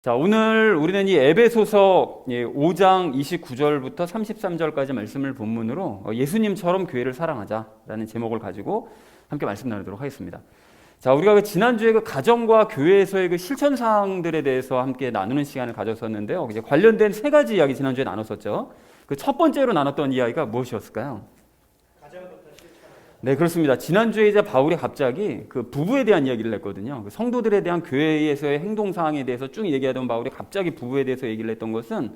자, 오늘 우리는 이 에베소서 5장 29절부터 33절까지 말씀을 본문으로 예수님처럼 교회를 사랑하자라는 제목을 가지고 함께 말씀 나누도록 하겠습니다. 자, 우리가 지난주에 가정과 교회에서의 실천 사항들에 대해서 함께 나누는 시간을 가졌었는데요. 이제 관련된 세 가지 이야기 지난주에 나눴었죠. 그 첫 번째로 나눴던 이야기가 무엇이었을까요? 네, 그렇습니다. 지난주에 이제 바울이 갑자기 그 부부에 대한 이야기를 했거든요. 그 성도들에 대한 교회에서의 행동 사항에 대해서 쭉 얘기하던 바울이 갑자기 부부에 대해서 얘기를 했던 것은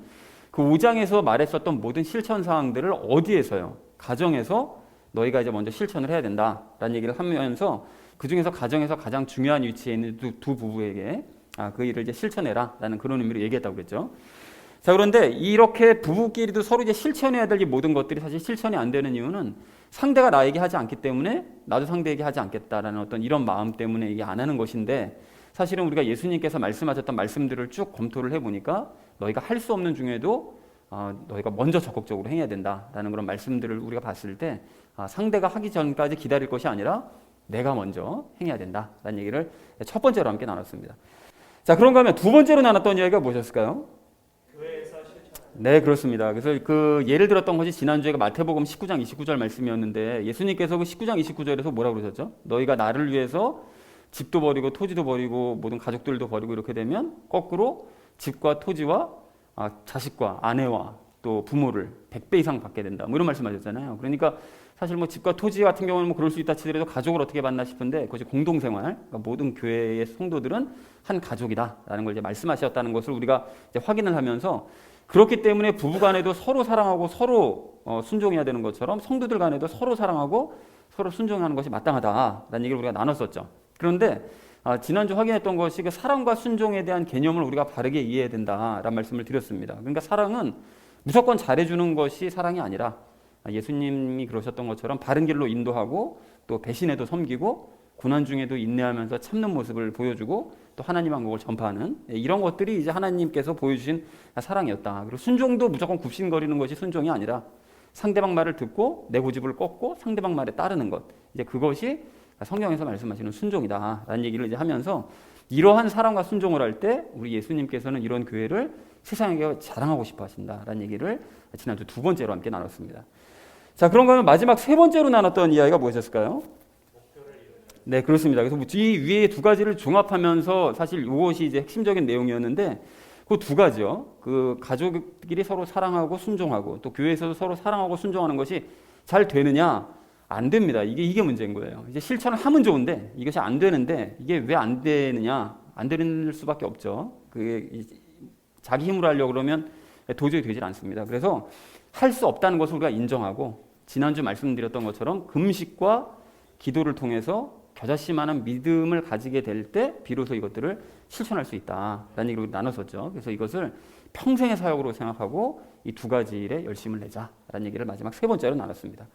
그 5장에서 말했었던 모든 실천 사항들을 어디에서요? 가정에서 너희가 이제 먼저 실천을 해야 된다라는 얘기를 하면서 그 중에서 가정에서 가장 중요한 위치에 있는 두 부부에게 그 일을 이제 실천해라라는 그런 의미로 얘기했다고 그랬죠. 자, 그런데 이렇게 부부끼리도 서로 이제 실천해야 될 이 모든 것들이 사실 실천이 안 되는 이유는 상대가 나에게 하지 않기 때문에 나도 상대에게 하지 않겠다라는 어떤 이런 마음 때문에 이게 안 하는 것인데, 사실은 우리가 예수님께서 말씀하셨던 말씀들을 쭉 검토를 해보니까 너희가 할 수 없는 중에도 너희가 먼저 적극적으로 행해야 된다라는 그런 말씀들을 우리가 봤을 때 상대가 하기 전까지 기다릴 것이 아니라 내가 먼저 행해야 된다라는 얘기를 첫 번째로 함께 나눴습니다. 자, 그런가 하면 두 번째로 나눴던 이야기가 무엇이었을까요? 네, 그렇습니다. 그래서 그 예를 들었던 것이 지난주에 마태복음 19장 29절 말씀이었는데, 예수님께서 그 19장 29절에서 뭐라고 그러셨죠? 너희가 나를 위해서 집도 버리고 토지도 버리고 모든 가족들도 버리고 이렇게 되면 거꾸로 집과 토지와 자식과 아내와 또 부모를 100배 이상 받게 된다. 뭐 이런 말씀하셨잖아요. 그러니까 사실 뭐 집과 토지 같은 경우는 뭐 그럴 수 있다 치더라도 가족을 어떻게 받나 싶은데, 그것이 공동생활, 그러니까 모든 교회의 성도들은 한 가족이다라는 걸 이제 말씀하셨다는 것을 우리가 이제 확인을 하면서, 그렇기 때문에 부부간에도 서로 사랑하고 서로 순종해야 되는 것처럼 성도들 간에도 서로 사랑하고 서로 순종하는 것이 마땅하다라는 얘기를 우리가 나눴었죠. 그런데 지난주 확인했던 것이 그 사랑과 순종에 대한 개념을 우리가 바르게 이해해야 된다라는 말씀을 드렸습니다. 그러니까 사랑은 무조건 잘해주는 것이 사랑이 아니라 예수님이 그러셨던 것처럼 바른 길로 인도하고 또 배신해도 섬기고 고난 중에도 인내하면서 참는 모습을 보여주고 또 하나님 왕국을 전파하는 이런 것들이 이제 하나님께서 보여주신 사랑이었다. 그리고 순종도 무조건 굽신거리는 것이 순종이 아니라 상대방 말을 듣고 내 고집을 꺾고 상대방 말에 따르는 것, 이제 그것이 성경에서 말씀하시는 순종이다라는 얘기를 이제 하면서, 이러한 사랑과 순종을 할 때 우리 예수님께서는 이런 교회를 세상에게 자랑하고 싶어 하신다라는 얘기를 지난주 두 번째로 함께 나눴습니다. 자, 그런가 하면 마지막 세 번째로 나눴던 이야기가 무엇이었을까요? 네, 그렇습니다. 그래서 이 위에 두 가지를 종합하면서 사실 이것이 이제 핵심적인 내용이었는데, 그 두 가지요. 그 가족끼리 서로 사랑하고 순종하고 또 교회에서도 서로 사랑하고 순종하는 것이 잘 되느냐? 안 됩니다. 이게 문제인 거예요. 이제 실천을 하면 좋은데 이것이 안 되는데, 이게 왜 안 되느냐? 안 되는 수밖에 없죠. 그게 자기 힘으로 하려고 그러면 도저히 되질 않습니다. 그래서 할 수 없다는 것을 우리가 인정하고, 지난주 말씀드렸던 것처럼 금식과 기도를 통해서 겨자씨만한 믿음을 가지게 될 때 비로소 이것들을 실천할 수 있다라는 얘기를 나눴었죠. 그래서 이것을 평생의 사역으로 생각하고 이 두 가지 일에 열심을 내자라는 얘기를 마지막 세 번째로 나눴습니다.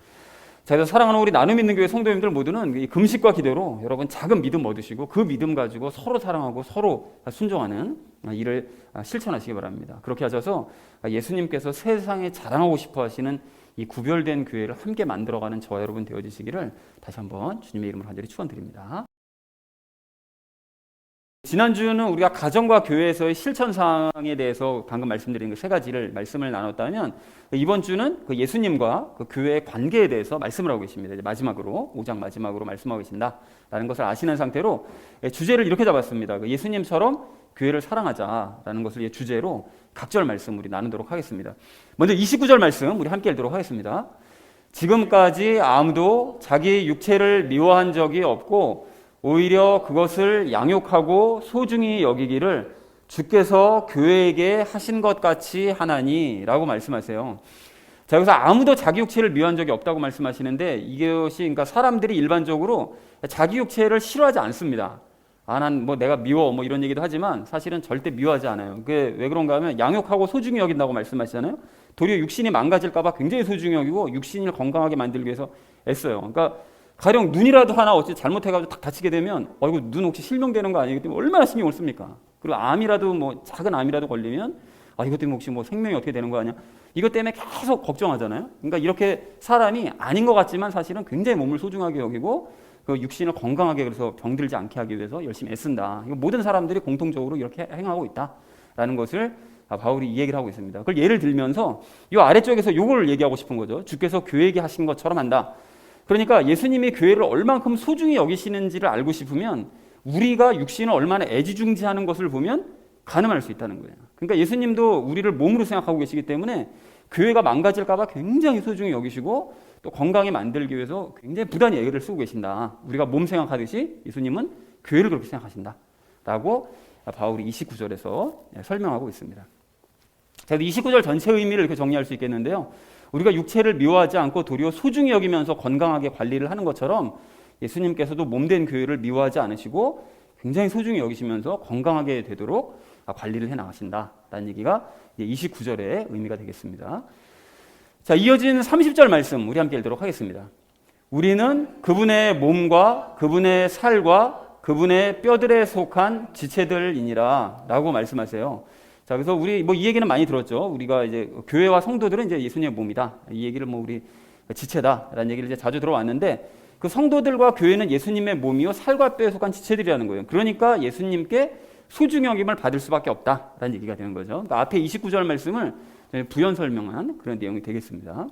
자, 그래서 사랑하는 우리 나눔 있는 교회 성도님들 모두는 이 금식과 기도로 여러분 작은 믿음 얻으시고 그 믿음 가지고 서로 사랑하고 서로 순종하는 일을 실천하시기 바랍니다. 그렇게 하셔서 예수님께서 세상에 자랑하고 싶어 하시는 이 구별된 교회를 함께 만들어가는 저와 여러분 되어주시기를 다시 한번 주님의 이름으로 간절히 축원드립니다. 지난주는 우리가 가정과 교회에서의 실천 사항에 대해서 방금 말씀드린 그 세 가지를 말씀을 나눴다면, 이번 주는 그 예수님과 그 교회의 관계에 대해서 말씀을 하고 계십니다. 이제 마지막으로 5장 마지막으로 말씀하고 계신다라는 것을 아시는 상태로 주제를 이렇게 잡았습니다. 그 예수님처럼 교회를 사랑하자라는 것을 주제로 각절 말씀 우리 나누도록 하겠습니다. 먼저 29절 말씀 우리 함께 읽도록 하겠습니다. 지금까지 아무도 자기 육체를 미워한 적이 없고 오히려 그것을 양육하고 소중히 여기기를 주께서 교회에게 하신 것 같이 하나니라고 말씀하세요. 자, 여기서 아무도 자기 육체를 미워한 적이 없다고 말씀하시는데, 이것이 그러니까 사람들이 일반적으로 자기 육체를 싫어하지 않습니다. 난 뭐 내가 미워 뭐 이런 얘기도 하지만 사실은 절대 미워하지 않아요. 그게 왜 그런가 하면 양육하고 소중히 여긴다고 말씀하시잖아요. 도리어 육신이 망가질까 봐 굉장히 소중히 여기고 육신을 건강하게 만들기 위해서 애써요. 그러니까 가령 눈이라도 하나 어찌 잘못해가지고 딱 다치게 되면 이거 눈 혹시 실명되는 거 아니기 때문에 얼마나 신경을 씁니까? 그리고 암이라도 뭐 작은 암이라도 걸리면 이것 때문에 혹시 뭐 생명이 어떻게 되는 거 아니야? 이것 때문에 계속 걱정하잖아요. 그러니까 이렇게 사람이 아닌 것 같지만 사실은 굉장히 몸을 소중하게 여기고 그 육신을 건강하게, 그래서 병들지 않게 하기 위해서 열심히 애쓴다. 이거 모든 사람들이 공통적으로 이렇게 행하고 있다. 라는 것을 바울이 이 얘기를 하고 있습니다. 그걸 예를 들면서 이 아래쪽에서 이걸 얘기하고 싶은 거죠. 주께서 교회에게 하신 것처럼 한다. 그러니까 예수님이 교회를 얼만큼 소중히 여기시는지를 알고 싶으면 우리가 육신을 얼마나 애지중지하는 것을 보면 가늠할 수 있다는 거예요. 그러니까 예수님도 우리를 몸으로 생각하고 계시기 때문에 교회가 망가질까 봐 굉장히 소중히 여기시고 또 건강에 만들기 위해서 굉장히 부단히 애를 쓰고 계신다. 우리가 몸 생각하듯이 예수님은 교회를 그렇게 생각하신다. 라고 바울이 29절에서 설명하고 있습니다. 자, 29절 전체 의미를 이렇게 정리할 수 있겠는데요. 우리가 육체를 미워하지 않고 도리어 소중히 여기면서 건강하게 관리를 하는 것처럼 예수님께서도 몸된 교회를 미워하지 않으시고 굉장히 소중히 여기시면서 건강하게 되도록 관리를 해나가신다라는 얘기가 29절의 의미가 되겠습니다. 자, 이어진 30절 말씀 우리 함께 읽도록 하겠습니다. 우리는 그분의 몸과 그분의 살과 그분의 뼈들에 속한 지체들이니라 라고 말씀하세요. 자, 그래서 우리 이 얘기는 많이 들었죠. 우리가 이제 교회와 성도들은 이제 예수님의 몸이다. 이 얘기를 우리 지체다라는 얘기를 이제 자주 들어왔는데 그 성도들과 교회는 예수님의 몸이요 살과 뼈에 속한 지체들이라는 거예요. 그러니까 예수님께 소중히 여김을 받을 수밖에 없다라는 얘기가 되는 거죠. 그러니까 앞에 29절 말씀을 부연 설명한 그런 내용이 되겠습니다.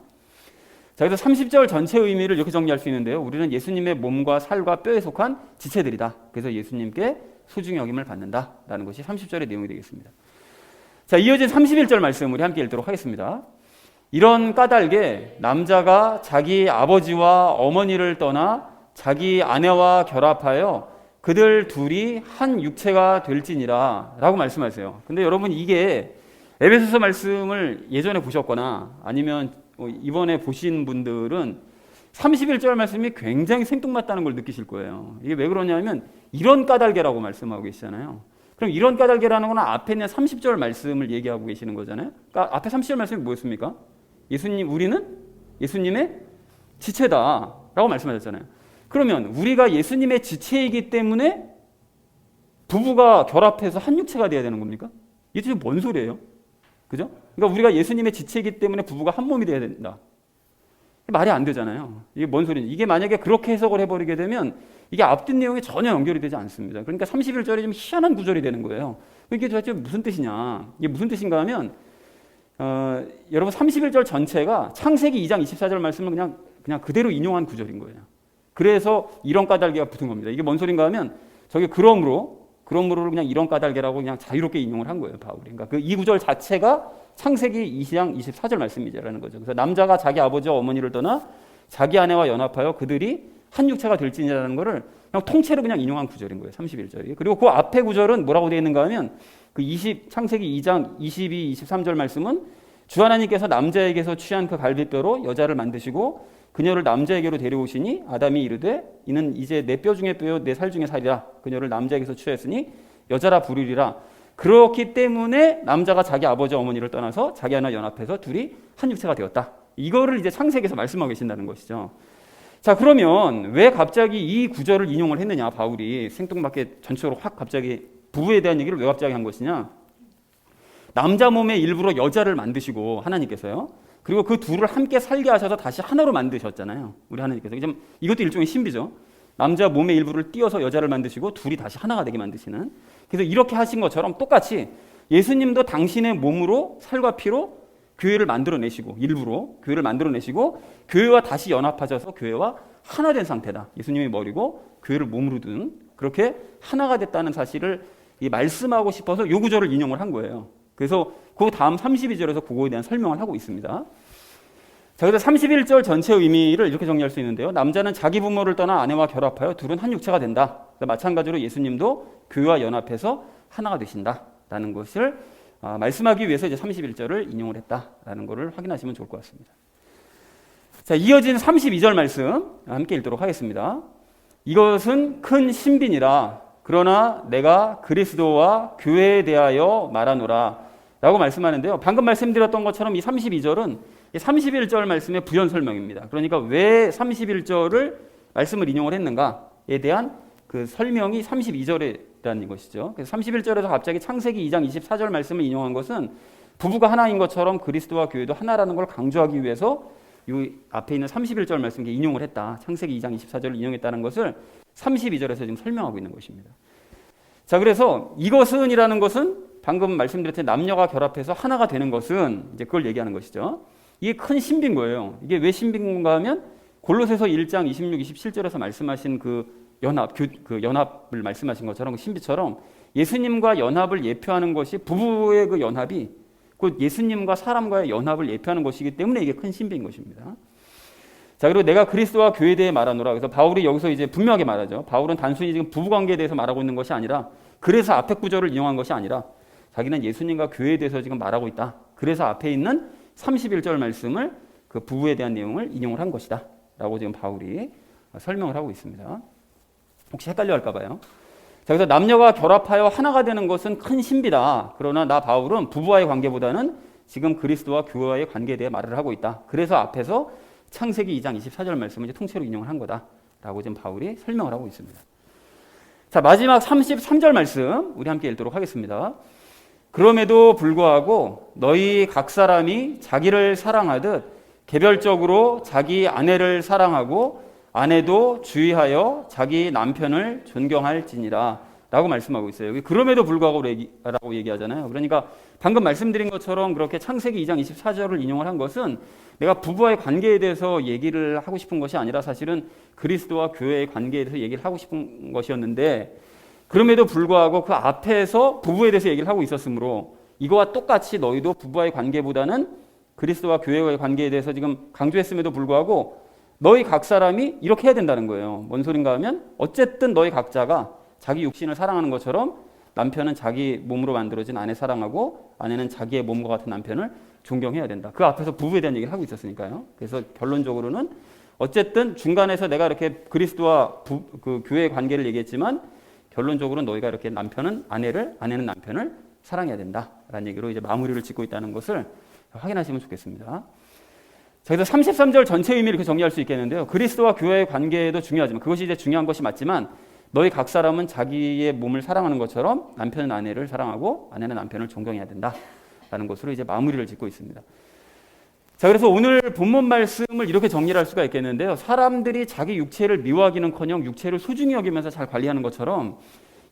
자, 그래서 30절 전체 의미를 이렇게 정리할 수 있는데요. 우리는 예수님의 몸과 살과 뼈에 속한 지체들이다. 그래서 예수님께 소중히 여김을 받는다라는 것이 30절의 내용이 되겠습니다. 자, 이어진 31절 말씀 우리 함께 읽도록 하겠습니다. 이런 까닭에 남자가 자기 아버지와 어머니를 떠나 자기 아내와 결합하여 그들 둘이 한 육체가 될지니라 라고 말씀하세요. 근데 여러분 이게 에베소서 말씀을 예전에 보셨거나 아니면 이번에 보신 분들은 31절 말씀이 굉장히 생뚱맞다는 걸 느끼실 거예요. 이게 왜 그러냐면 이런 까닭에라고 말씀하고 계시잖아요. 그럼 이런 까닭이라는 건 앞에 있는 30절 말씀을 얘기하고 계시는 거잖아요. 그러니까 앞에 30절 말씀이 뭐였습니까? 우리는 예수님의 지체다라고 말씀하셨잖아요. 그러면 우리가 예수님의 지체이기 때문에 부부가 결합해서 한 육체가 돼야 되는 겁니까? 이게 지금 뭔 소리예요? 그죠? 그러니까 우리가 예수님의 지체이기 때문에 부부가 한 몸이 돼야 된다. 말이 안 되잖아요. 이게 뭔 소리냐? 이게 만약에 그렇게 해석을 해버리게 되면 이게 앞뒤 내용이 전혀 연결이 되지 않습니다. 그러니까 31절이 좀 희한한 구절이 되는 거예요. 이게 도대체 무슨 뜻이냐? 이게 무슨 뜻인가 하면 여러분 31절 전체가 창세기 2장 24절 말씀을 그냥 그대로 인용한 구절인 거예요. 그래서 이런 까닭이가 붙은 겁니다. 이게 뭔 소린가 하면 저게 그러므로 그냥 이런 까닭이라고 그냥 자유롭게 인용을 한 거예요, 바울이. 그러니까 그 이 구절 자체가 창세기 2장 24절 말씀이라는 거죠. 그래서 남자가 자기 아버지와 어머니를 떠나 자기 아내와 연합하여 그들이 한 육체가 될지니라는 거를 그냥 통째로 그냥 인용한 구절인 거예요, 31절이. 그리고 그 앞에 구절은 뭐라고 되어 있는가 하면 그 창세기 2장 22, 23절 말씀은 주 하나님께서 남자에게서 취한 그 갈비뼈로 여자를 만드시고 그녀를 남자에게로 데려오시니 아담이 이르되 이는 이제 내 뼈 중에 뼈요 내 살 중에 살이라 그녀를 남자에게서 취하였으니 여자라 부르리라. 그렇기 때문에 남자가 자기 아버지 어머니를 떠나서 자기 하나 연합해서 둘이 한 육체가 되었다. 이거를 이제 창세기에서 말씀하고 계신다는 것이죠. 자, 그러면 왜 갑자기 이 구절을 인용을 했느냐, 바울이 생뚱맞게 전체적으로 확 갑자기 부부에 대한 얘기를 왜 갑자기 한 것이냐? 남자 몸의 일부러 여자를 만드시고 하나님께서요. 그리고 그 둘을 함께 살게 하셔서 다시 하나로 만드셨잖아요. 우리 하나님께서. 이것도 일종의 신비죠. 남자 몸의 일부를 띄어서 여자를 만드시고 둘이 다시 하나가 되게 만드시는. 그래서 이렇게 하신 것처럼 똑같이 예수님도 당신의 몸으로 살과 피로 교회를 만들어내시고 일부러 교회를 만들어내시고 교회와 다시 연합하셔서 교회와 하나 된 상태다. 예수님이 머리고 교회를 몸으로 둔 그렇게 하나가 됐다는 사실을 말씀하고 싶어서 요 구절을 인용을 한 거예요. 그래서 그 다음 32절에서 그거에 대한 설명을 하고 있습니다. 자, 그래서 31절 전체 의미를 이렇게 정리할 수 있는데요. 남자는 자기 부모를 떠나 아내와 결합하여 둘은 한 육체가 된다. 마찬가지로 예수님도 교회와 연합해서 하나가 되신다라는 것을 말씀하기 위해서 이제 31절을 인용을 했다라는 것을 확인하시면 좋을 것 같습니다. 자, 이어진 32절 말씀 함께 읽도록 하겠습니다. 이것은 큰 신비니라. 그러나 내가 그리스도와 교회에 대하여 말하노라 라고 말씀하는데요. 방금 말씀드렸던 것처럼 이 32절은 31절 말씀의 부연 설명입니다. 그러니까 왜 31절을 말씀을 인용을 했는가에 대한 그 설명이 32절이라는 것이죠. 그래서 31절에서 갑자기 창세기 2장 24절 말씀을 인용한 것은 부부가 하나인 것처럼 그리스도와 교회도 하나라는 걸 강조하기 위해서 이 앞에 있는 31절 말씀을 인용을 했다. 창세기 2장 24절을 인용했다는 것을 32절에서 지금 설명하고 있는 것입니다. 자, 그래서 이것은이라는 것은 방금 말씀드렸듯이 남녀가 결합해서 하나가 되는 것은 이제 그걸 얘기하는 것이죠. 이게 큰 신비인 거예요. 이게 왜 신비인 건가 하면 골로새서 1장 26, 27절에서 말씀하신 그 연합을 말씀하신 것처럼 그 신비처럼 예수님과 연합을 예표하는 것이 부부의 그 연합이 곧 예수님과 사람과의 연합을 예표하는 것이기 때문에 이게 큰 신비인 것입니다. 자, 그리고 내가 그리스도와 교회에 대해 말하노라. 그래서 바울이 여기서 이제 분명하게 말하죠. 바울은 단순히 지금 부부 관계에 대해서 말하고 있는 것이 아니라 그래서 앞에 구절을 인용한 것이 아니라 자기는 예수님과 교회에 대해서 지금 말하고 있다. 그래서 앞에 있는 31절 말씀을 그 부부에 대한 내용을 인용을 한 것이다. 라고 지금 바울이 설명을 하고 있습니다. 혹시 헷갈려 할까 봐요. 자, 그래서 남녀가 결합하여 하나가 되는 것은 큰 신비다. 그러나 나 바울은 부부와의 관계보다는 지금 그리스도와 교회와의 관계에 대해 말을 하고 있다. 그래서 앞에서 창세기 2장 24절 말씀을 이제 통째로 인용을 한 거다라고 지금 바울이 설명을 하고 있습니다. 자, 마지막 33절 말씀 우리 함께 읽도록 하겠습니다. 그럼에도 불구하고 너희 각 사람이 자기를 사랑하듯 개별적으로 자기 아내를 사랑하고 아내도 주의하여 자기 남편을 존경할지니라 라고 말씀하고 있어요. 여기 그럼에도 불구하고 라고 얘기하잖아요. 그러니까 방금 말씀드린 것처럼 그렇게 창세기 2장 24절을 인용을 한 것은 내가 부부와의 관계에 대해서 얘기를 하고 싶은 것이 아니라 사실은 그리스도와 교회의 관계에 대해서 얘기를 하고 싶은 것이었는데 그럼에도 불구하고 그 앞에서 부부에 대해서 얘기를 하고 있었으므로 이거와 똑같이 너희도 부부와의 관계보다는 그리스도와 교회와의 관계에 대해서 지금 강조했음에도 불구하고 너희 각 사람이 이렇게 해야 된다는 거예요. 뭔 소린가 하면 어쨌든 너희 각자가 자기 육신을 사랑하는 것처럼 남편은 자기 몸으로 만들어진 아내 사랑하고 아내는 자기의 몸과 같은 남편을 존경해야 된다. 그 앞에서 부부에 대한 얘기를 하고 있었으니까요. 그래서 결론적으로는 어쨌든 중간에서 내가 이렇게 그리스도와 그 교회의 관계를 얘기했지만 결론적으로는 너희가 이렇게 남편은 아내를, 아내는 남편을 사랑해야 된다라는 얘기로 이제 마무리를 짓고 있다는 것을 확인하시면 좋겠습니다. 자, 그래서 33절 전체 의미를 이렇게 정리할 수 있겠는데요. 그리스도와 교회의 관계도 중요하지만 그것이 이제 중요한 것이 맞지만 너희 각 사람은 자기의 몸을 사랑하는 것처럼 남편은 아내를 사랑하고 아내는 남편을 존경해야 된다라는 것으로 이제 마무리를 짓고 있습니다. 자, 그래서 오늘 본문 말씀을 이렇게 정리를 할 수가 있겠는데요. 사람들이 자기 육체를 미워하기는커녕 육체를 소중히 여기면서 잘 관리하는 것처럼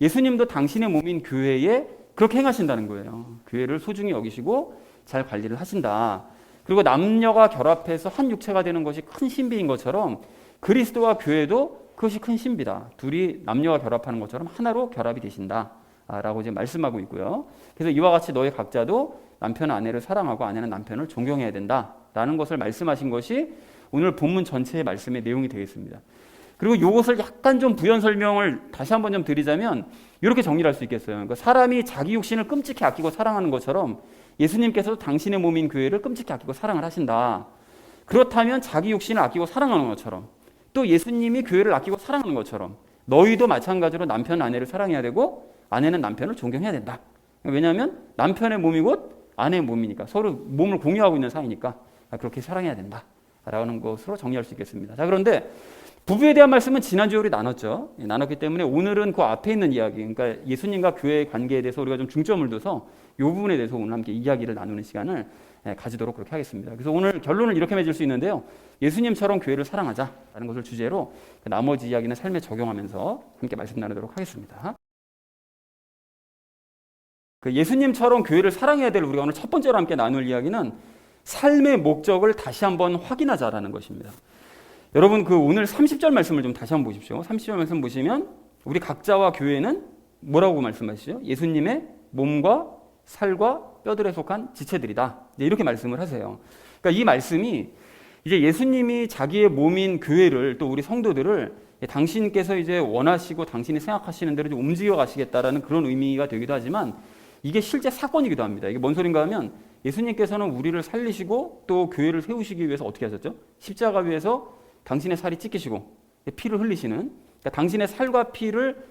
예수님도 당신의 몸인 교회에 그렇게 행하신다는 거예요. 교회를 소중히 여기시고 잘 관리를 하신다. 그리고 남녀가 결합해서 한 육체가 되는 것이 큰 신비인 것처럼 그리스도와 교회도 그것이 큰 신비다. 둘이 남녀가 결합하는 것처럼 하나로 결합이 되신다. 라고 지금 말씀하고 있고요. 그래서 이와 같이 너희 각자도 남편은 아내를 사랑하고 아내는 남편을 존경해야 된다. 라는 것을 말씀하신 것이 오늘 본문 전체의 말씀의 내용이 되겠습니다. 그리고 이것을 약간 좀 부연 설명을 다시 한번 좀 드리자면 이렇게 정리를 할 수 있겠어요. 그러니까 사람이 자기 육신을 끔찍히 아끼고 사랑하는 것처럼 예수님께서도 당신의 몸인 교회를 끔찍히 아끼고 사랑을 하신다. 그렇다면 자기 육신을 아끼고 사랑하는 것처럼 또 예수님이 교회를 아끼고 사랑하는 것처럼 너희도 마찬가지로 남편은 아내를 사랑해야 되고 아내는 남편을 존경해야 된다. 왜냐하면 남편의 몸이 곧 아내의 몸이니까 서로 몸을 공유하고 있는 사이니까 그렇게 사랑해야 된다라는 것으로 정리할 수 있겠습니다. 자, 그런데 부부에 대한 말씀은 지난주에 우리 나눴죠. 나눴기 때문에 오늘은 그 앞에 있는 이야기, 그러니까 예수님과 교회의 관계에 대해서 우리가 좀 중점을 둬서 이 부분에 대해서 오늘 함께 이야기를 나누는 시간을 가지도록 그렇게 하겠습니다. 그래서 오늘 결론을 이렇게 맺을 수 있는데요. 예수님처럼 교회를 사랑하자라는 것을 주제로 나머지 이야기는 삶에 적용하면서 함께 말씀 나누도록 하겠습니다. 예수님처럼 교회를 사랑해야 될 우리가 오늘 첫 번째로 함께 나눌 이야기는 삶의 목적을 다시 한번 확인하자라는 것입니다. 여러분 오늘 30절 말씀을 좀 다시 한번 보십시오. 30절 말씀 보시면 우리 각자와 교회는 뭐라고 말씀하시죠? 예수님의 몸과 살과 뼈들에 속한 지체들이다. 이렇게 말씀을 하세요. 그러니까 이 말씀이 이제 예수님이 자기의 몸인 교회를 또 우리 성도들을 당신께서 이제 원하시고 당신이 생각하시는 대로 좀 움직여 가시겠다라는 그런 의미가 되기도 하지만 이게 실제 사건이기도 합니다. 이게 뭔 소린가 하면 예수님께서는 우리를 살리시고 또 교회를 세우시기 위해서 어떻게 하셨죠? 십자가 위에서 당신의 살이 찢기시고 피를 흘리시는, 그러니까 당신의 살과 피를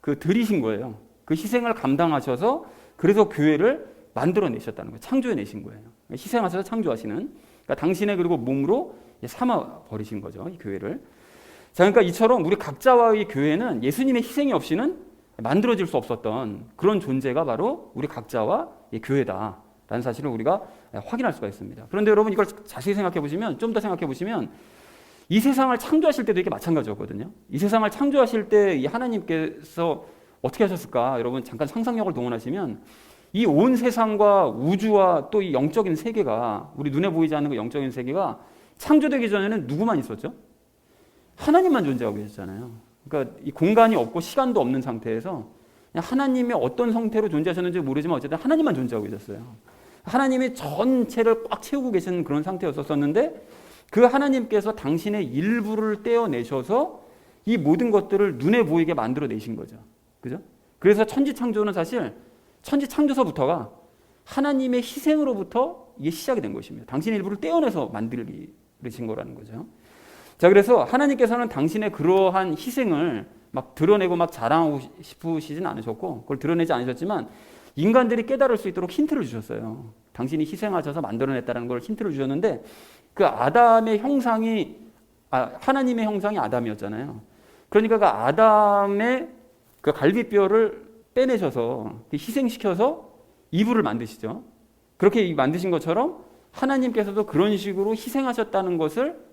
드리신 거예요. 그 희생을 감당하셔서 그래서 교회를 만들어내셨다는 거예요. 창조해내신 거예요. 희생하셔서 창조하시는, 그러니까 당신의 그리고 몸으로 삼아버리신 거죠. 이 교회를. 자, 그러니까 이처럼 우리 각자와의 교회는 예수님의 희생이 없이는 만들어질 수 없었던 그런 존재가 바로 우리 각자와 이 교회다라는 사실을 우리가 확인할 수가 있습니다. 그런데 여러분 이걸 자세히 생각해 보시면, 좀 더 생각해 보시면 이 세상을 창조하실 때도 이게 마찬가지였거든요. 이 세상을 창조하실 때 이 하나님께서 어떻게 하셨을까? 여러분 잠깐 상상력을 동원하시면 이 온 세상과 우주와 또 이 영적인 세계가, 우리 눈에 보이지 않는 그 영적인 세계가 창조되기 전에는 누구만 있었죠? 하나님만 존재하고 계셨잖아요. 그러니까 이 공간이 없고 시간도 없는 상태에서 그냥 하나님이 어떤 형태로 존재하셨는지 모르지만 어쨌든 하나님만 존재하고 계셨어요. 하나님이 전체를 꽉 채우고 계신 그런 상태였었는데 그 하나님께서 당신의 일부를 떼어내셔서 이 모든 것들을 눈에 보이게 만들어내신 거죠. 그죠? 그래서 천지창조는 사실 천지창조서부터가 하나님의 희생으로부터 이게 시작이 된 것입니다. 당신의 일부를 떼어내서 만들으신 거라는 거죠. 자, 그래서 하나님께서는 당신의 그러한 희생을 막 드러내고 막 자랑하고 싶으시진 않으셨고, 그걸 드러내지 않으셨지만 인간들이 깨달을 수 있도록 힌트를 주셨어요. 당신이 희생하셔서 만들어냈다는 걸 힌트를 주셨는데, 그 아담의 형상이 하나님의 형상이 아담이었잖아요. 그러니까 그 아담의 그 갈비뼈를 빼내셔서 희생시켜서 이브를 만드시죠. 그렇게 만드신 것처럼 하나님께서도 그런 식으로 희생하셨다는 것을,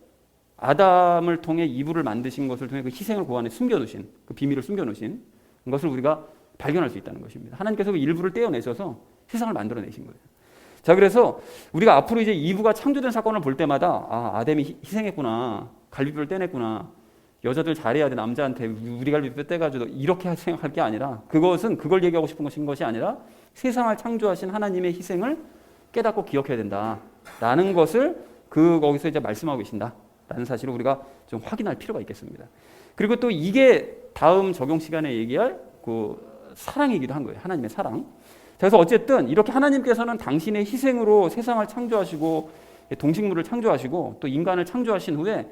아담을 통해 이브를 만드신 것을 통해 그 희생을 그 안에 숨겨놓으신, 그 비밀을 숨겨놓으신 것을 우리가 발견할 수 있다는 것입니다. 하나님께서 그 일부를 떼어내셔서 세상을 만들어내신 거예요. 자, 그래서 우리가 앞으로 이제 이브가 창조된 사건을 볼 때마다 아담이 희생했구나, 갈비뼈를 떼냈구나, 여자들 잘해야 돼, 남자한테 우리 갈비뼈 떼가지고 이렇게 생각할 게 아니라, 그것은 그걸 얘기하고 싶은 것이 아니라 세상을 창조하신 하나님의 희생을 깨닫고 기억해야 된다라는 것을 거기서 이제 말씀하고 계신다 라는 사실을 우리가 좀 확인할 필요가 있겠습니다. 그리고 또 이게 다음 적용 시간에 얘기할 그 사랑이기도 한 거예요. 하나님의 사랑. 그래서 어쨌든 이렇게 하나님께서는 당신의 희생으로 세상을 창조하시고 동식물을 창조하시고 또 인간을 창조하신 후에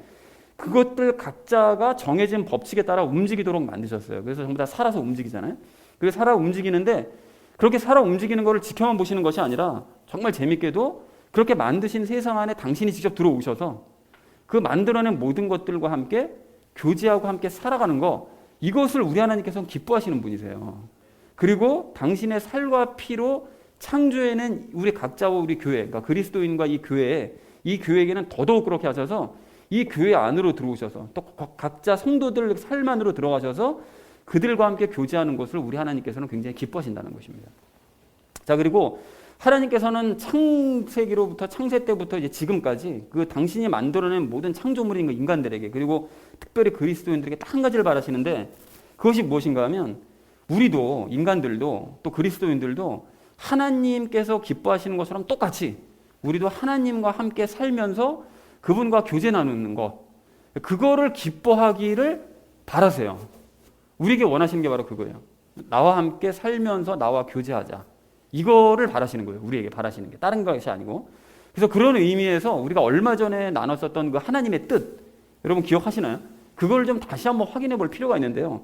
그것들 각자가 정해진 법칙에 따라 움직이도록 만드셨어요. 그래서 전부 다 살아서 움직이잖아요. 그래서 살아 움직이는데, 그렇게 살아 움직이는 것을 지켜만 보시는 것이 아니라 정말 재밌게도 그렇게 만드신 세상 안에 당신이 직접 들어오셔서 그 만들어낸 모든 것들과 함께 교제하고 함께 살아가는 거, 이것을 우리 하나님께서는 기뻐하시는 분이세요. 그리고 당신의 살과 피로 창조해낸 우리 각자와 우리 교회, 그러니까 그리스도인과 이 교회에게는 더더욱 그렇게 하셔서 이 교회 안으로 들어오셔서 또 각자 성도들 삶 안으로 들어가셔서 그들과 함께 교제하는 것을 우리 하나님께서는 굉장히 기뻐하신다는 것입니다. 자, 그리고 하나님께서는 창세기로부터 창세 때부터 이제 지금까지 그 당신이 만들어낸 모든 창조물인 인간들에게, 그리고 특별히 그리스도인들에게 딱 한 가지를 바라시는데, 그것이 무엇인가 하면 우리도, 인간들도 또 그리스도인들도 하나님께서 기뻐하시는 것처럼 똑같이 우리도 하나님과 함께 살면서 그분과 교제 나누는 것, 그거를 기뻐하기를 바라세요. 우리에게 원하시는 게 바로 그거예요. 나와 함께 살면서 나와 교제하자. 이거를 바라시는 거예요. 우리에게 바라시는 게 다른 것이 아니고. 그래서 그런 의미에서 우리가 얼마 전에 나눴었던 그 하나님의 뜻, 여러분 기억하시나요? 그걸 좀 다시 한번 확인해 볼 필요가 있는데요.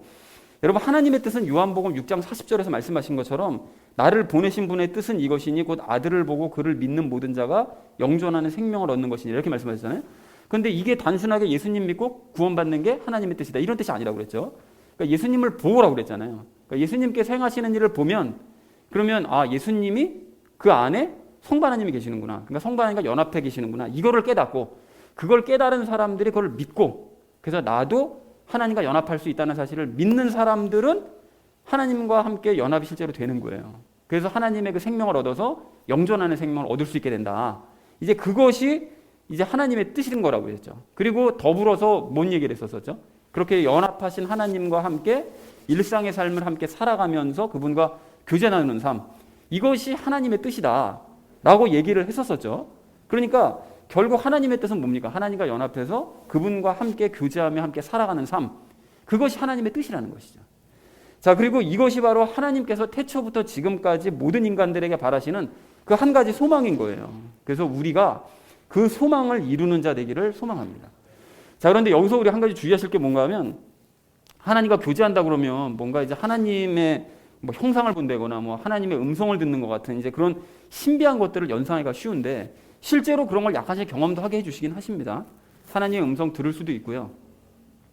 여러분, 하나님의 뜻은 요한복음 6장 40절에서 말씀하신 것처럼 나를 보내신 분의 뜻은 이것이니 곧 아들을 보고 그를 믿는 모든 자가 영존하는 생명을 얻는 것이니, 이렇게 말씀하셨잖아요. 그런데 이게 단순하게 예수님 믿고 구원받는 게 하나님의 뜻이다, 이런 뜻이 아니라고 그랬죠. 그러니까 예수님을 보고라고 그랬잖아요. 그러니까 예수님께서 행하시는 일을 보면, 그러면 예수님이 그 안에 성부 하나님이 계시는구나, 그러니까 성부 하나님과 연합해 계시는구나, 이거를 깨닫고 그걸 깨달은 사람들이 그걸 믿고, 그래서 나도 하나님과 연합할 수 있다는 사실을 믿는 사람들은 하나님과 함께 연합이 실제로 되는 거예요. 그래서 하나님의 그 생명을 얻어서 영존하는 생명을 얻을 수 있게 된다. 이제 그것이 이제 하나님의 뜻인 거라고 했죠. 그리고 더불어서 뭔 얘기를 했었죠? 그렇게 연합하신 하나님과 함께 일상의 삶을 함께 살아가면서 그분과 교제 나누는 삶, 이것이 하나님의 뜻이다 라고 얘기를 했었었죠. 그러니까 결국 하나님의 뜻은 뭡니까? 하나님과 연합해서 그분과 함께 교제하며 함께 살아가는 삶, 그것이 하나님의 뜻이라는 것이죠. 자, 그리고 이것이 바로 하나님께서 태초부터 지금까지 모든 인간들에게 바라시는 그 한 가지 소망인 거예요. 그래서 우리가 그 소망을 이루는 자 되기를 소망합니다. 자, 그런데 여기서 우리 한 가지 주의하실 게 뭔가 하면, 하나님과 교제한다 그러면 뭔가 이제 하나님의 뭐 형상을 본다거나 뭐 하나님의 음성을 듣는 것 같은 이제 그런 신비한 것들을 연상하기가 쉬운데, 실제로 그런 걸 약간씩 경험도 하게 해주시긴 하십니다. 하나님의 음성 들을 수도 있고요,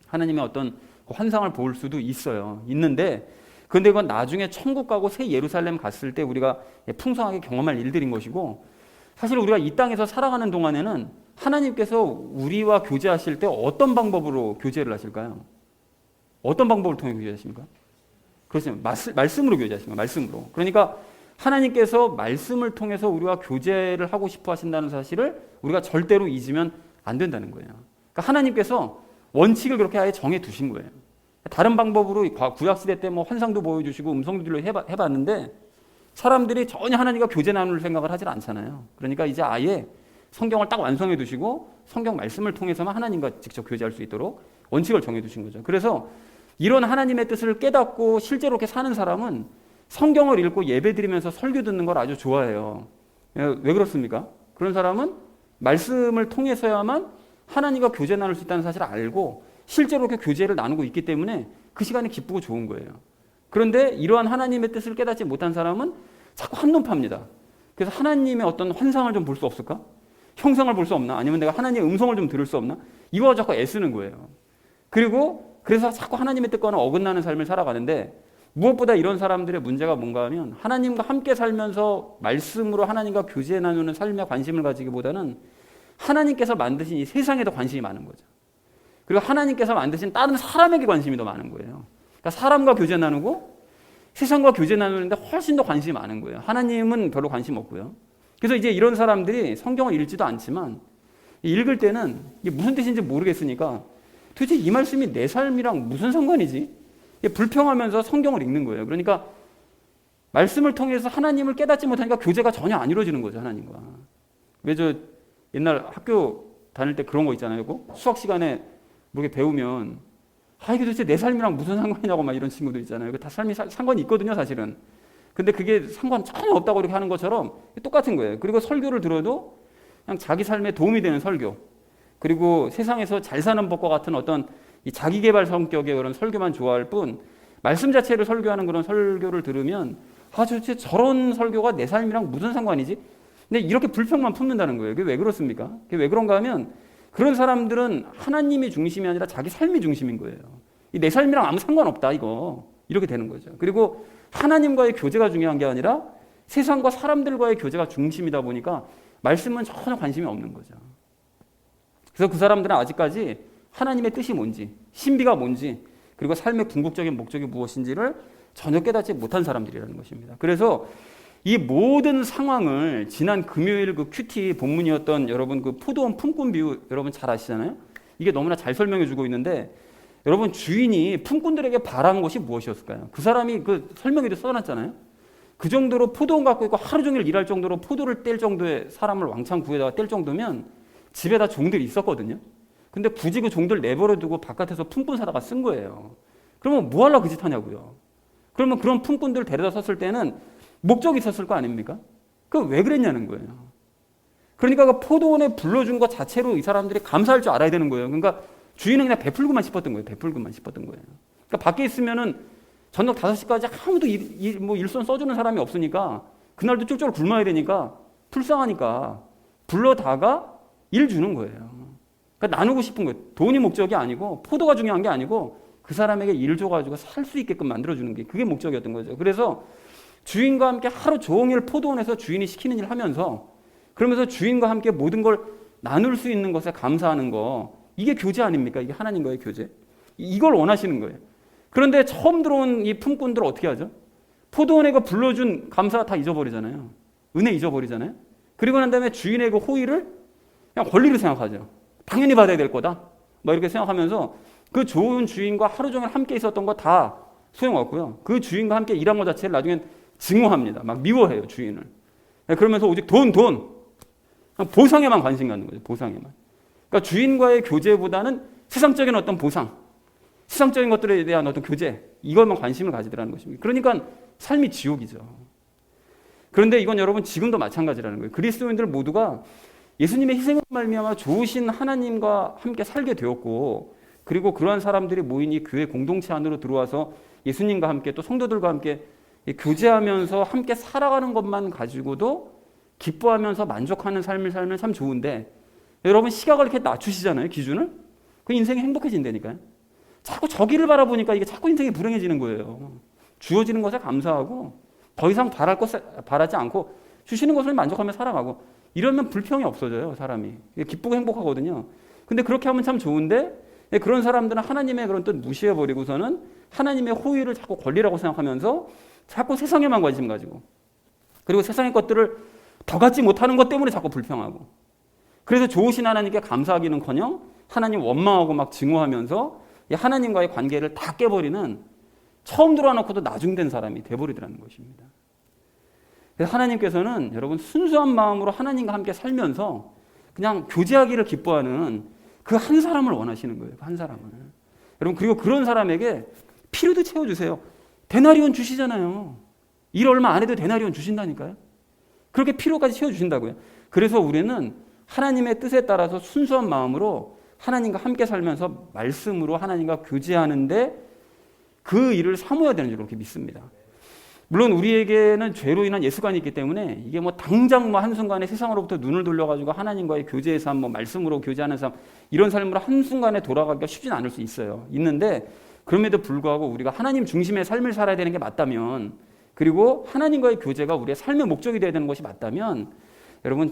하나님의 어떤 환상을 볼 수도 있는데, 근데 그건 나중에 천국 가고 새 예루살렘 갔을 때 우리가 풍성하게 경험할 일들인 것이고, 사실 우리가 이 땅에서 살아가는 동안에는 하나님께서 우리와 교제하실 때 어떤 방법으로 교제를 하실까요? 어떤 방법을 통해 교제하십니까? 그렇죠. 말씀으로 교제하십니다. 말씀으로. 그러니까 하나님께서 말씀을 통해서 우리와 교제를 하고 싶어 하신다는 사실을 우리가 절대로 잊으면 안 된다는 거예요. 그러니까 하나님께서 원칙을 그렇게 아예 정해 두신 거예요. 다른 방법으로 구약시대 때 뭐 환상도 보여주시고 음성도 들려 해봤는데 사람들이 전혀 하나님과 교제 나눌 생각을 하질 않잖아요. 그러니까 이제 아예 성경을 딱 완성해 두시고 성경 말씀을 통해서만 하나님과 직접 교제할 수 있도록 원칙을 정해 두신 거죠. 그래서 이런 하나님의 뜻을 깨닫고 실제로 이렇게 사는 사람은 성경을 읽고 예배 드리면서 설교 듣는 걸 아주 좋아해요. 왜 그렇습니까? 그런 사람은 말씀을 통해서야만 하나님과 교제 나눌 수 있다는 사실을 알고 실제로 이렇게 교제를 나누고 있기 때문에 그 시간이 기쁘고 좋은 거예요. 그런데 이러한 하나님의 뜻을 깨닫지 못한 사람은 자꾸 한눈 팝니다. 그래서 하나님의 어떤 환상을 좀 볼 수 없을까? 형상을 볼 수 없나? 아니면 내가 하나님의 음성을 좀 들을 수 없나? 이거 자꾸 애쓰는 거예요. 그래서 자꾸 하나님의 뜻과는 어긋나는 삶을 살아가는데 무엇보다 이런 사람들의 문제가 뭔가 하면 하나님과 함께 살면서 말씀으로 하나님과 교제 나누는 삶에 관심을 가지기보다는 하나님께서 만드신 이 세상에 더 관심이 많은 거죠. 그리고 하나님께서 만드신 다른 사람에게 관심이 더 많은 거예요. 그러니까 사람과 교제 나누고 세상과 교제 나누는데 훨씬 더 관심이 많은 거예요. 하나님은 별로 관심 없고요. 그래서 이제 이런 사람들이 성경을 읽지도 않지만 읽을 때는 이게 무슨 뜻인지 모르겠으니까 도대체 이 말씀이 내 삶이랑 무슨 상관이지? 불평하면서 성경을 읽는 거예요. 그러니까 말씀을 통해서 하나님을 깨닫지 못하니까 교제가 전혀 안 이루어지는 거죠, 하나님과. 왜 저 옛날 학교 다닐 때 그런 거 있잖아요. 수학 시간에 뭐 이렇게 배우면 이게 도대체 내 삶이랑 무슨 상관이냐고 막 이런 친구들 있잖아요. 다 삶이 상관이 있거든요, 사실은. 근데 그게 상관 전혀 없다고 이렇게 하는 것처럼 똑같은 거예요. 그리고 설교를 들어도 그냥 자기 삶에 도움이 되는 설교, 그리고 세상에서 잘 사는 법과 같은 어떤 이 자기 개발 성격의 그런 설교만 좋아할 뿐 말씀 자체를 설교하는 그런 설교를 들으면 도대체 저런 설교가 내 삶이랑 무슨 상관이지? 근데 이렇게 불평만 품는다는 거예요. 그게 왜 그렇습니까? 그게 왜 그런가 하면 그런 사람들은 하나님이 중심이 아니라 자기 삶이 중심인 거예요. 내 삶이랑 아무 상관없다 이거. 이렇게 되는 거죠. 그리고 하나님과의 교제가 중요한 게 아니라 세상과 사람들과의 교제가 중심이다 보니까 말씀은 전혀 관심이 없는 거죠. 그래서 그 사람들은 아직까지 하나님의 뜻이 뭔지, 신비가 뭔지, 그리고 삶의 궁극적인 목적이 무엇인지를 전혀 깨닫지 못한 사람들이라는 것입니다. 그래서 이 모든 상황을 지난 금요일 그 큐티 본문이었던 여러분 그 포도원 품꾼 비유 여러분 잘 아시잖아요. 이게 너무나 잘 설명해 주고 있는데 여러분 주인이 품꾼들에게 바란 것이 무엇이었을까요? 그 사람이 그 설명에도 써놨잖아요. 그 정도로 포도원 갖고 있고 하루 종일 일할 정도로 포도를 뗄 정도의 사람을 왕창 구해다가 뗄 정도면 집에다 종들이 있었거든요. 근데 굳이 그 종들 내버려 두고 바깥에서 품꾼 사다가 쓴 거예요. 그러면 뭐 하려고 그 짓 하냐고요. 그러면 그런 품꾼들 데려다 썼을 때는 목적이 있었을 거 아닙니까? 그 왜 그랬냐는 거예요. 그러니까 그 포도원에 불러준 것 자체로 이 사람들이 감사할 줄 알아야 되는 거예요. 그러니까 주인은 그냥 베풀고만 싶었던 거예요. 베풀고만 싶었던 거예요. 그러니까 밖에 있으면은 저녁 5시까지 아무도 일손 써주는 사람이 없으니까 그날도 쫄쫄 굶어야 되니까 불쌍하니까 불러다가 일 주는 거예요. 그러니까 나누고 싶은 거예요. 돈이 목적이 아니고 포도가 중요한 게 아니고 그 사람에게 일 줘가지고 살 수 있게끔 만들어주는 게 그게 목적이었던 거죠. 그래서 주인과 함께 하루 종일 포도원에서 주인이 시키는 일 하면서 그러면서 주인과 함께 모든 걸 나눌 수 있는 것에 감사하는 거 이게 교제 아닙니까? 이게 하나님과의 교제. 이걸 원하시는 거예요. 그런데 처음 들어온 이 품꾼들 어떻게 하죠? 포도원에 그 불러준 감사 다 잊어버리잖아요. 은혜 잊어버리잖아요. 그리고 난 다음에 주인의 그 호의를 그냥 권리로 생각하죠. 당연히 받아야 될 거다. 뭐 이렇게 생각하면서 그 좋은 주인과 하루 종일 함께 있었던 거 다 소용없고요. 그 주인과 함께 일한 것 자체를 나중엔 증오합니다. 막 미워해요, 주인을. 그러면서 오직 돈. 보상에만 관심 갖는 거죠, 보상에만. 그러니까 주인과의 교제보다는 세상적인 어떤 보상, 세상적인 것들에 대한 어떤 교제, 이것만 관심을 가지더라는 것입니다. 그러니까 삶이 지옥이죠. 그런데 이건 여러분 지금도 마찬가지라는 거예요. 그리스도인들 모두가 예수님의 희생으로 말미암아 좋으신 하나님과 함께 살게 되었고 그리고 그러한 사람들이 모인 이 교회 공동체 안으로 들어와서 예수님과 함께 또 성도들과 함께 교제하면서 함께 살아가는 것만 가지고도 기뻐하면서 만족하는 삶을 살면 참 좋은데 여러분 시각을 이렇게 낮추시잖아요. 기준을. 그 인생이 행복해진다니까요. 자꾸 저기를 바라보니까 이게 자꾸 인생이 불행해지는 거예요. 주어지는 것에 감사하고 더 이상 바라지 않고 주시는 것을 만족하며 살아가고 이러면 불평이 없어져요. 사람이. 기쁘고 행복하거든요. 근데 그렇게 하면 참 좋은데 그런 사람들은 하나님의 그런 뜻 무시해버리고서는 하나님의 호의를 자꾸 권리라고 생각하면서 자꾸 세상에만 관심 가지고 그리고 세상의 것들을 더 갖지 못하는 것 때문에 자꾸 불평하고, 그래서 좋으신 하나님께 감사하기는커녕 하나님 원망하고 막 증오하면서 이 하나님과의 관계를 다 깨버리는, 처음 들어와놓고도 나중된 사람이 돼버리더라는 것입니다. 그래서 하나님께서는 여러분 순수한 마음으로 하나님과 함께 살면서 그냥 교제하기를 기뻐하는 그 한 사람을 원하시는 거예요. 한 사람을. 여러분, 그리고 그런 사람에게 필요도 채워주세요. 데나리온 주시잖아요. 일 얼마 안 해도 데나리온 주신다니까요. 그렇게 필요까지 채워주신다고요. 그래서 우리는 하나님의 뜻에 따라서 순수한 마음으로 하나님과 함께 살면서 말씀으로 하나님과 교제하는데 그 일을 사모해야 되는 줄 그렇게 믿습니다. 물론 우리에게는 죄로 인한 예수관이 있기 때문에 이게 뭐 당장 뭐 한순간에 세상으로부터 눈을 돌려가지고 하나님과의 교제의 삶, 뭐 말씀으로 교제하는 삶, 이런 삶으로 한순간에 돌아가기가 쉽진 않을 수 있어요. 있는데 그럼에도 불구하고 우리가 하나님 중심의 삶을 살아야 되는 게 맞다면, 그리고 하나님과의 교제가 우리의 삶의 목적이 되어야 되는 것이 맞다면, 여러분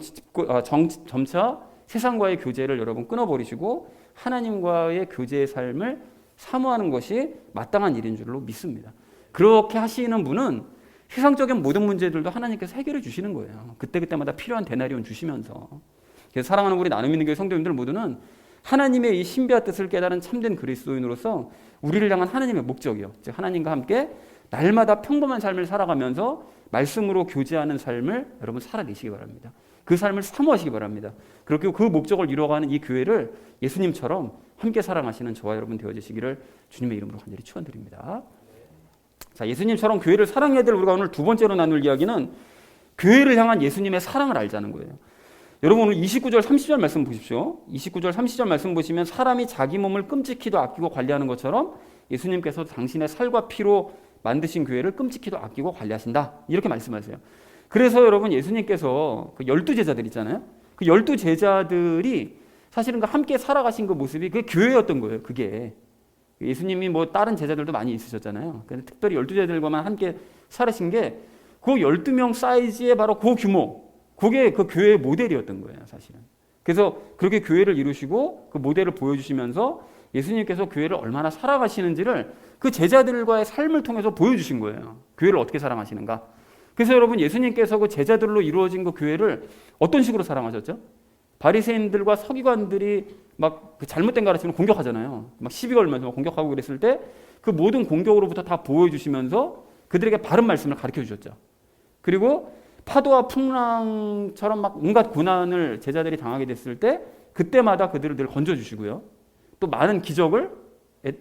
점차 세상과의 교제를 여러분 끊어버리시고 하나님과의 교제의 삶을 사모하는 것이 마땅한 일인 줄로 믿습니다. 그렇게 하시는 분은 세상적인 모든 문제들도 하나님께서 해결해 주시는 거예요. 그때그때마다 필요한 데나리온 주시면서. 그래서 사랑하는 우리 나눔 있는 교회 성도님들 모두는 하나님의 이 신비한 뜻을 깨달은 참된 그리스도인으로서 우리를 향한 하나님의 목적이요, 즉 하나님과 함께 날마다 평범한 삶을 살아가면서 말씀으로 교제하는 삶을 여러분 살아내시기 바랍니다. 그 삶을 사모하시기 바랍니다. 그렇게 그 목적을 이루어가는 이 교회를 예수님처럼 함께 사랑하시는 저와 여러분 되어주시기를 주님의 이름으로 간절히 축원드립니다. 자, 예수님처럼 교회를 사랑해야 될 우리가 오늘 두 번째로 나눌 이야기는 교회를 향한 예수님의 사랑을 알자는 거예요. 여러분 오늘 29절 30절 말씀 보십시오. 29절 30절 말씀 보시면 사람이 자기 몸을 끔찍히도 아끼고 관리하는 것처럼 예수님께서 당신의 살과 피로 만드신 교회를 끔찍히도 아끼고 관리하신다, 이렇게 말씀하세요. 그래서 여러분 예수님께서 그 12제자들 있잖아요. 그 12제자들이 사실은 그 함께 살아가신 그 모습이 그게 교회였던 거예요. 그게 예수님이 뭐 다른 제자들도 많이 있으셨잖아요. 근데 특별히 12제자들과만 함께 살으신 게 그 12명 사이즈의 바로 그 규모, 그게 그 교회의 모델이었던 거예요, 사실은. 그래서 그렇게 교회를 이루시고 그 모델을 보여주시면서 예수님께서 교회를 얼마나 살아가시는지를 그 제자들과의 삶을 통해서 보여주신 거예요. 교회를 어떻게 사랑하시는가. 그래서 여러분 예수님께서 그 제자들로 이루어진 그 교회를 어떤 식으로 사랑하셨죠? 바리새인들과 서기관들이 막 그 잘못된 가르침을 공격하잖아요. 막 시비 걸면서 공격하고 그랬을 때 그 모든 공격으로부터 다 보호해주시면서 그들에게 바른 말씀을 가르쳐 주셨죠. 그리고 파도와 풍랑처럼 막 온갖 고난을 제자들이 당하게 됐을 때 그때마다 그들을 늘 건져주시고요. 또 많은 기적을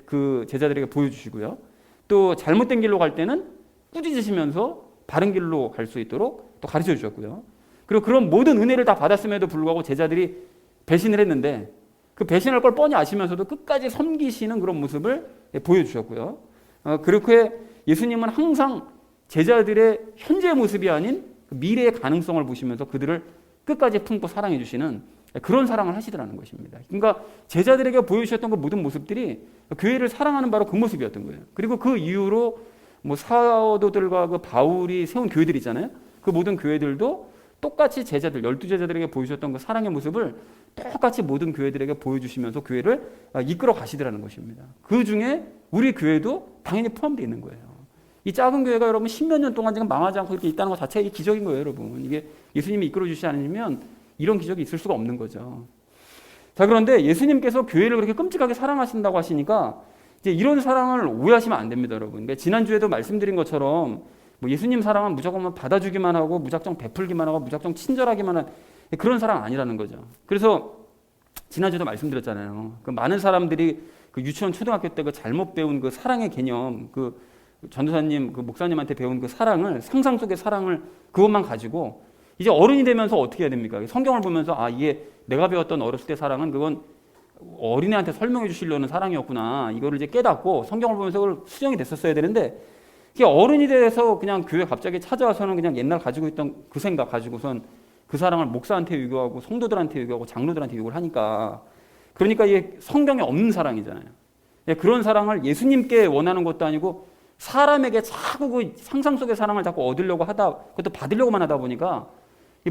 그 제자들에게 보여주시고요. 또 잘못된 길로 갈 때는 꾸짖으시면서 바른 길로 갈 수 있도록 또 가르쳐 주셨고요. 그리고 그런 모든 은혜를 다 받았음에도 불구하고 제자들이 배신을 했는데 그 배신할 걸 뻔히 아시면서도 끝까지 섬기시는 그런 모습을 보여주셨고요. 그렇게 예수님은 항상 제자들의 현재의 모습이 아닌 미래의 가능성을 보시면서 그들을 끝까지 품고 사랑해 주시는 그런 사랑을 하시더라는 것입니다. 그러니까 제자들에게 보여주셨던 그 모든 모습들이 교회를 사랑하는 바로 그 모습이었던 거예요. 그리고 그 이후로 뭐 사도들과 그 바울이 세운 교회들 있잖아요. 그 모든 교회들도 똑같이 제자들, 12제자들에게 보여주셨던 그 사랑의 모습을 똑같이 모든 교회들에게 보여주시면서 교회를 이끌어 가시더라는 것입니다. 그 중에 우리 교회도 당연히 포함되어 있는 거예요. 이 작은 교회가 여러분 10몇 년 동안 지금 망하지 않고 이렇게 있다는 것 자체가 이 기적인 거예요, 여러분. 이게 예수님이 이끌어 주시지 않으면 이런 기적이 있을 수가 없는 거죠. 자, 그런데 예수님께서 교회를 그렇게 끔찍하게 사랑하신다고 하시니까 이제 이런 사랑을 오해하시면 안 됩니다, 여러분. 그러니까 지난주에도 말씀드린 것처럼 뭐 예수님 사랑은 무조건 받아주기만 하고 무작정 베풀기만 하고 무작정 친절하기만 한 그런 사랑 아니라는 거죠. 그래서 지난주에도 말씀드렸잖아요. 그 많은 사람들이 그 유치원 초등학교 때 그 잘못 배운 그 사랑의 개념, 그 전도사님, 그 목사님한테 배운 그 사랑을, 상상 속의 사랑을 그것만 가지고 이제 어른이 되면서 어떻게 해야 됩니까? 성경을 보면서 아, 이게 내가 배웠던 어렸을 때 사랑은 그건 어린애한테 설명해 주시려는 사랑이었구나. 이거를 이제 깨닫고 성경을 보면서 그걸 수정이 됐었어야 되는데 이게 어른이 돼서 그냥 교회 갑자기 찾아와서는 그냥 옛날 가지고 있던 그 생각 가지고선 그 사랑을 목사한테 유교하고 성도들한테 유교하고 장로들한테 유교를 하니까 그러니까 이게 성경에 없는 사랑이잖아요. 그런 사랑을 예수님께 원하는 것도 아니고 사람에게 자꾸 그 상상 속의 사랑을 자꾸 얻으려고 하다, 그것도 받으려고만 하다 보니까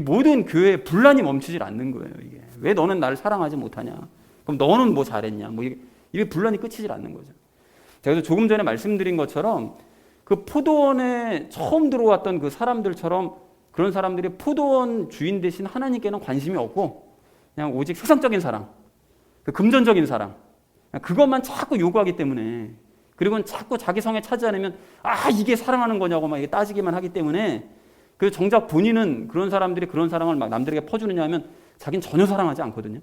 모든 교회에 분란이 멈추질 않는 거예요. 이게 왜 너는 나를 사랑하지 못하냐? 그럼 너는 뭐 잘했냐? 뭐 이게 분란이 끊이질 않는 거죠. 제가 조금 전에 말씀드린 것처럼 그 포도원에 처음 들어왔던 그 사람들처럼 그런 사람들이 포도원 주인 대신 하나님께는 관심이 없고 그냥 오직 세상적인 사랑, 그 금전적인 사랑, 그것만 자꾸 요구하기 때문에, 그리고 자꾸 자기 성에 차지 않으면 이게 사랑하는 거냐고 막 이게 따지기만 하기 때문에, 그 정작 본인은 그런 사람들이 그런 사랑을 막 남들에게 퍼주느냐 하면 자기는 전혀 사랑하지 않거든요.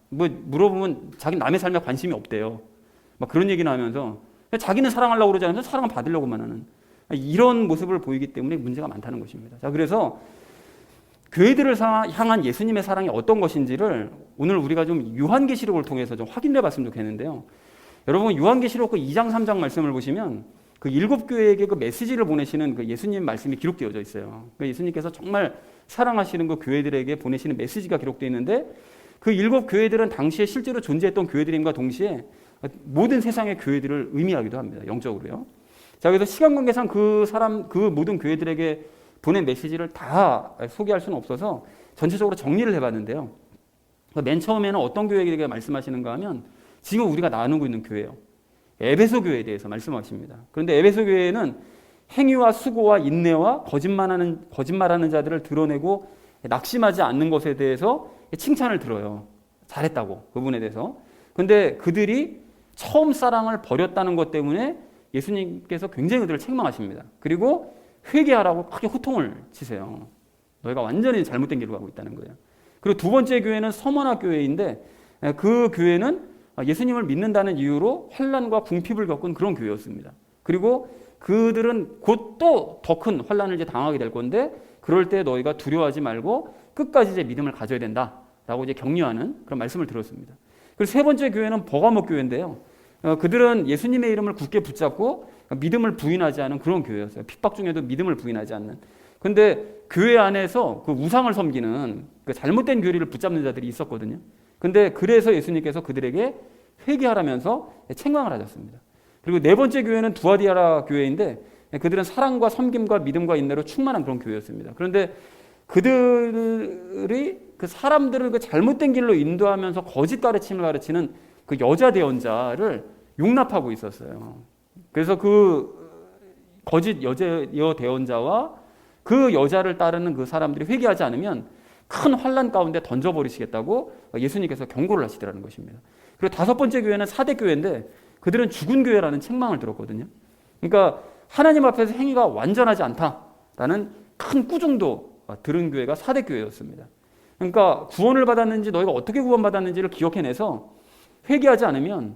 뭐 물어보면 자기는 남의 삶에 관심이 없대요. 막 그런 얘기는 하면서 자기는 사랑하려고 그러지 않으면서 사랑을 받으려고만 하는 이런 모습을 보이기 때문에 문제가 많다는 것입니다. 자, 그래서 교회들을 향한 예수님의 사랑이 어떤 것인지를 오늘 우리가 좀 요한계시록을 통해서 좀 확인해 봤으면 좋겠는데요. 여러분, 요한계시록 그 2장 3장 말씀을 보시면 그 7교회에게 그 메시지를 보내시는 그 예수님 말씀이 기록되어져 있어요. 그 예수님께서 정말 사랑하시는 그 교회들에게 보내시는 메시지가 기록되어 있는데, 그 7교회들은 당시에 실제로 존재했던 교회들임과 동시에 모든 세상의 교회들을 의미하기도 합니다. 영적으로요. 자, 그래서 시간 관계상 그 모든 교회들에게 보낸 메시지를 다 소개할 수는 없어서 전체적으로 정리를 해봤는데요. 맨 처음에는 어떤 교회에게 말씀하시는가 하면 지금 우리가 나누고 있는 교회예요. 에베소 교회에 대해서 말씀하십니다. 그런데 에베소 교회는 행위와 수고와 인내와 거짓말하는 자들을 드러내고 낙심하지 않는 것에 대해서 칭찬을 들어요. 잘했다고, 그분에 대해서. 그런데 그들이 처음 사랑을 버렸다는 것 때문에 예수님께서 굉장히 그들을 책망하십니다. 그리고 회개하라고 크게 호통을 치세요. 너희가 완전히 잘못된 길로 가고 있다는 거예요. 그리고 두 번째 교회는 서머나 교회인데, 그 교회는 예수님을 믿는다는 이유로 환난과 궁핍을 겪은 그런 교회였습니다. 그리고 그들은 곧 또 더 큰 환난을 이제 당하게 될 건데, 그럴 때 너희가 두려워하지 말고 끝까지 이제 믿음을 가져야 된다라고 이제 격려하는 그런 말씀을 들었습니다. 그리고 세 번째 교회는 버가모 교회인데요. 그들은 예수님의 이름을 굳게 붙잡고 믿음을 부인하지 않은 그런 교회였어요. 핍박 중에도 믿음을 부인하지 않는. 근데 교회 안에서 그 우상을 섬기는 그 잘못된 교리를 붙잡는 자들이 있었거든요. 근데 그래서 예수님께서 그들에게 회개하라면서 책망을 하셨습니다. 그리고 네 번째 교회는 두아디아라 교회인데, 그들은 사랑과 섬김과 믿음과 인내로 충만한 그런 교회였습니다. 그런데 그들이 그 사람들을 그 잘못된 길로 인도하면서 거짓 가르침을 가르치는 그 여자 대언자를 용납하고 있었어요. 그래서 그 거짓 여자 대언자와 그 여자를 따르는 그 사람들이 회개하지 않으면 큰 환난 가운데 던져버리시겠다고 예수님께서 경고를 하시더라는 것입니다. 그리고 다섯 번째 교회는 사대 교회인데, 그들은 죽은 교회라는 책망을 들었거든요. 그러니까 하나님 앞에서 행위가 완전하지 않다라는 큰 꾸중도 들은 교회가 사대 교회였습니다. 그러니까 구원을 받았는지 너희가 어떻게 구원받았는지를 기억해내서 회개하지 않으면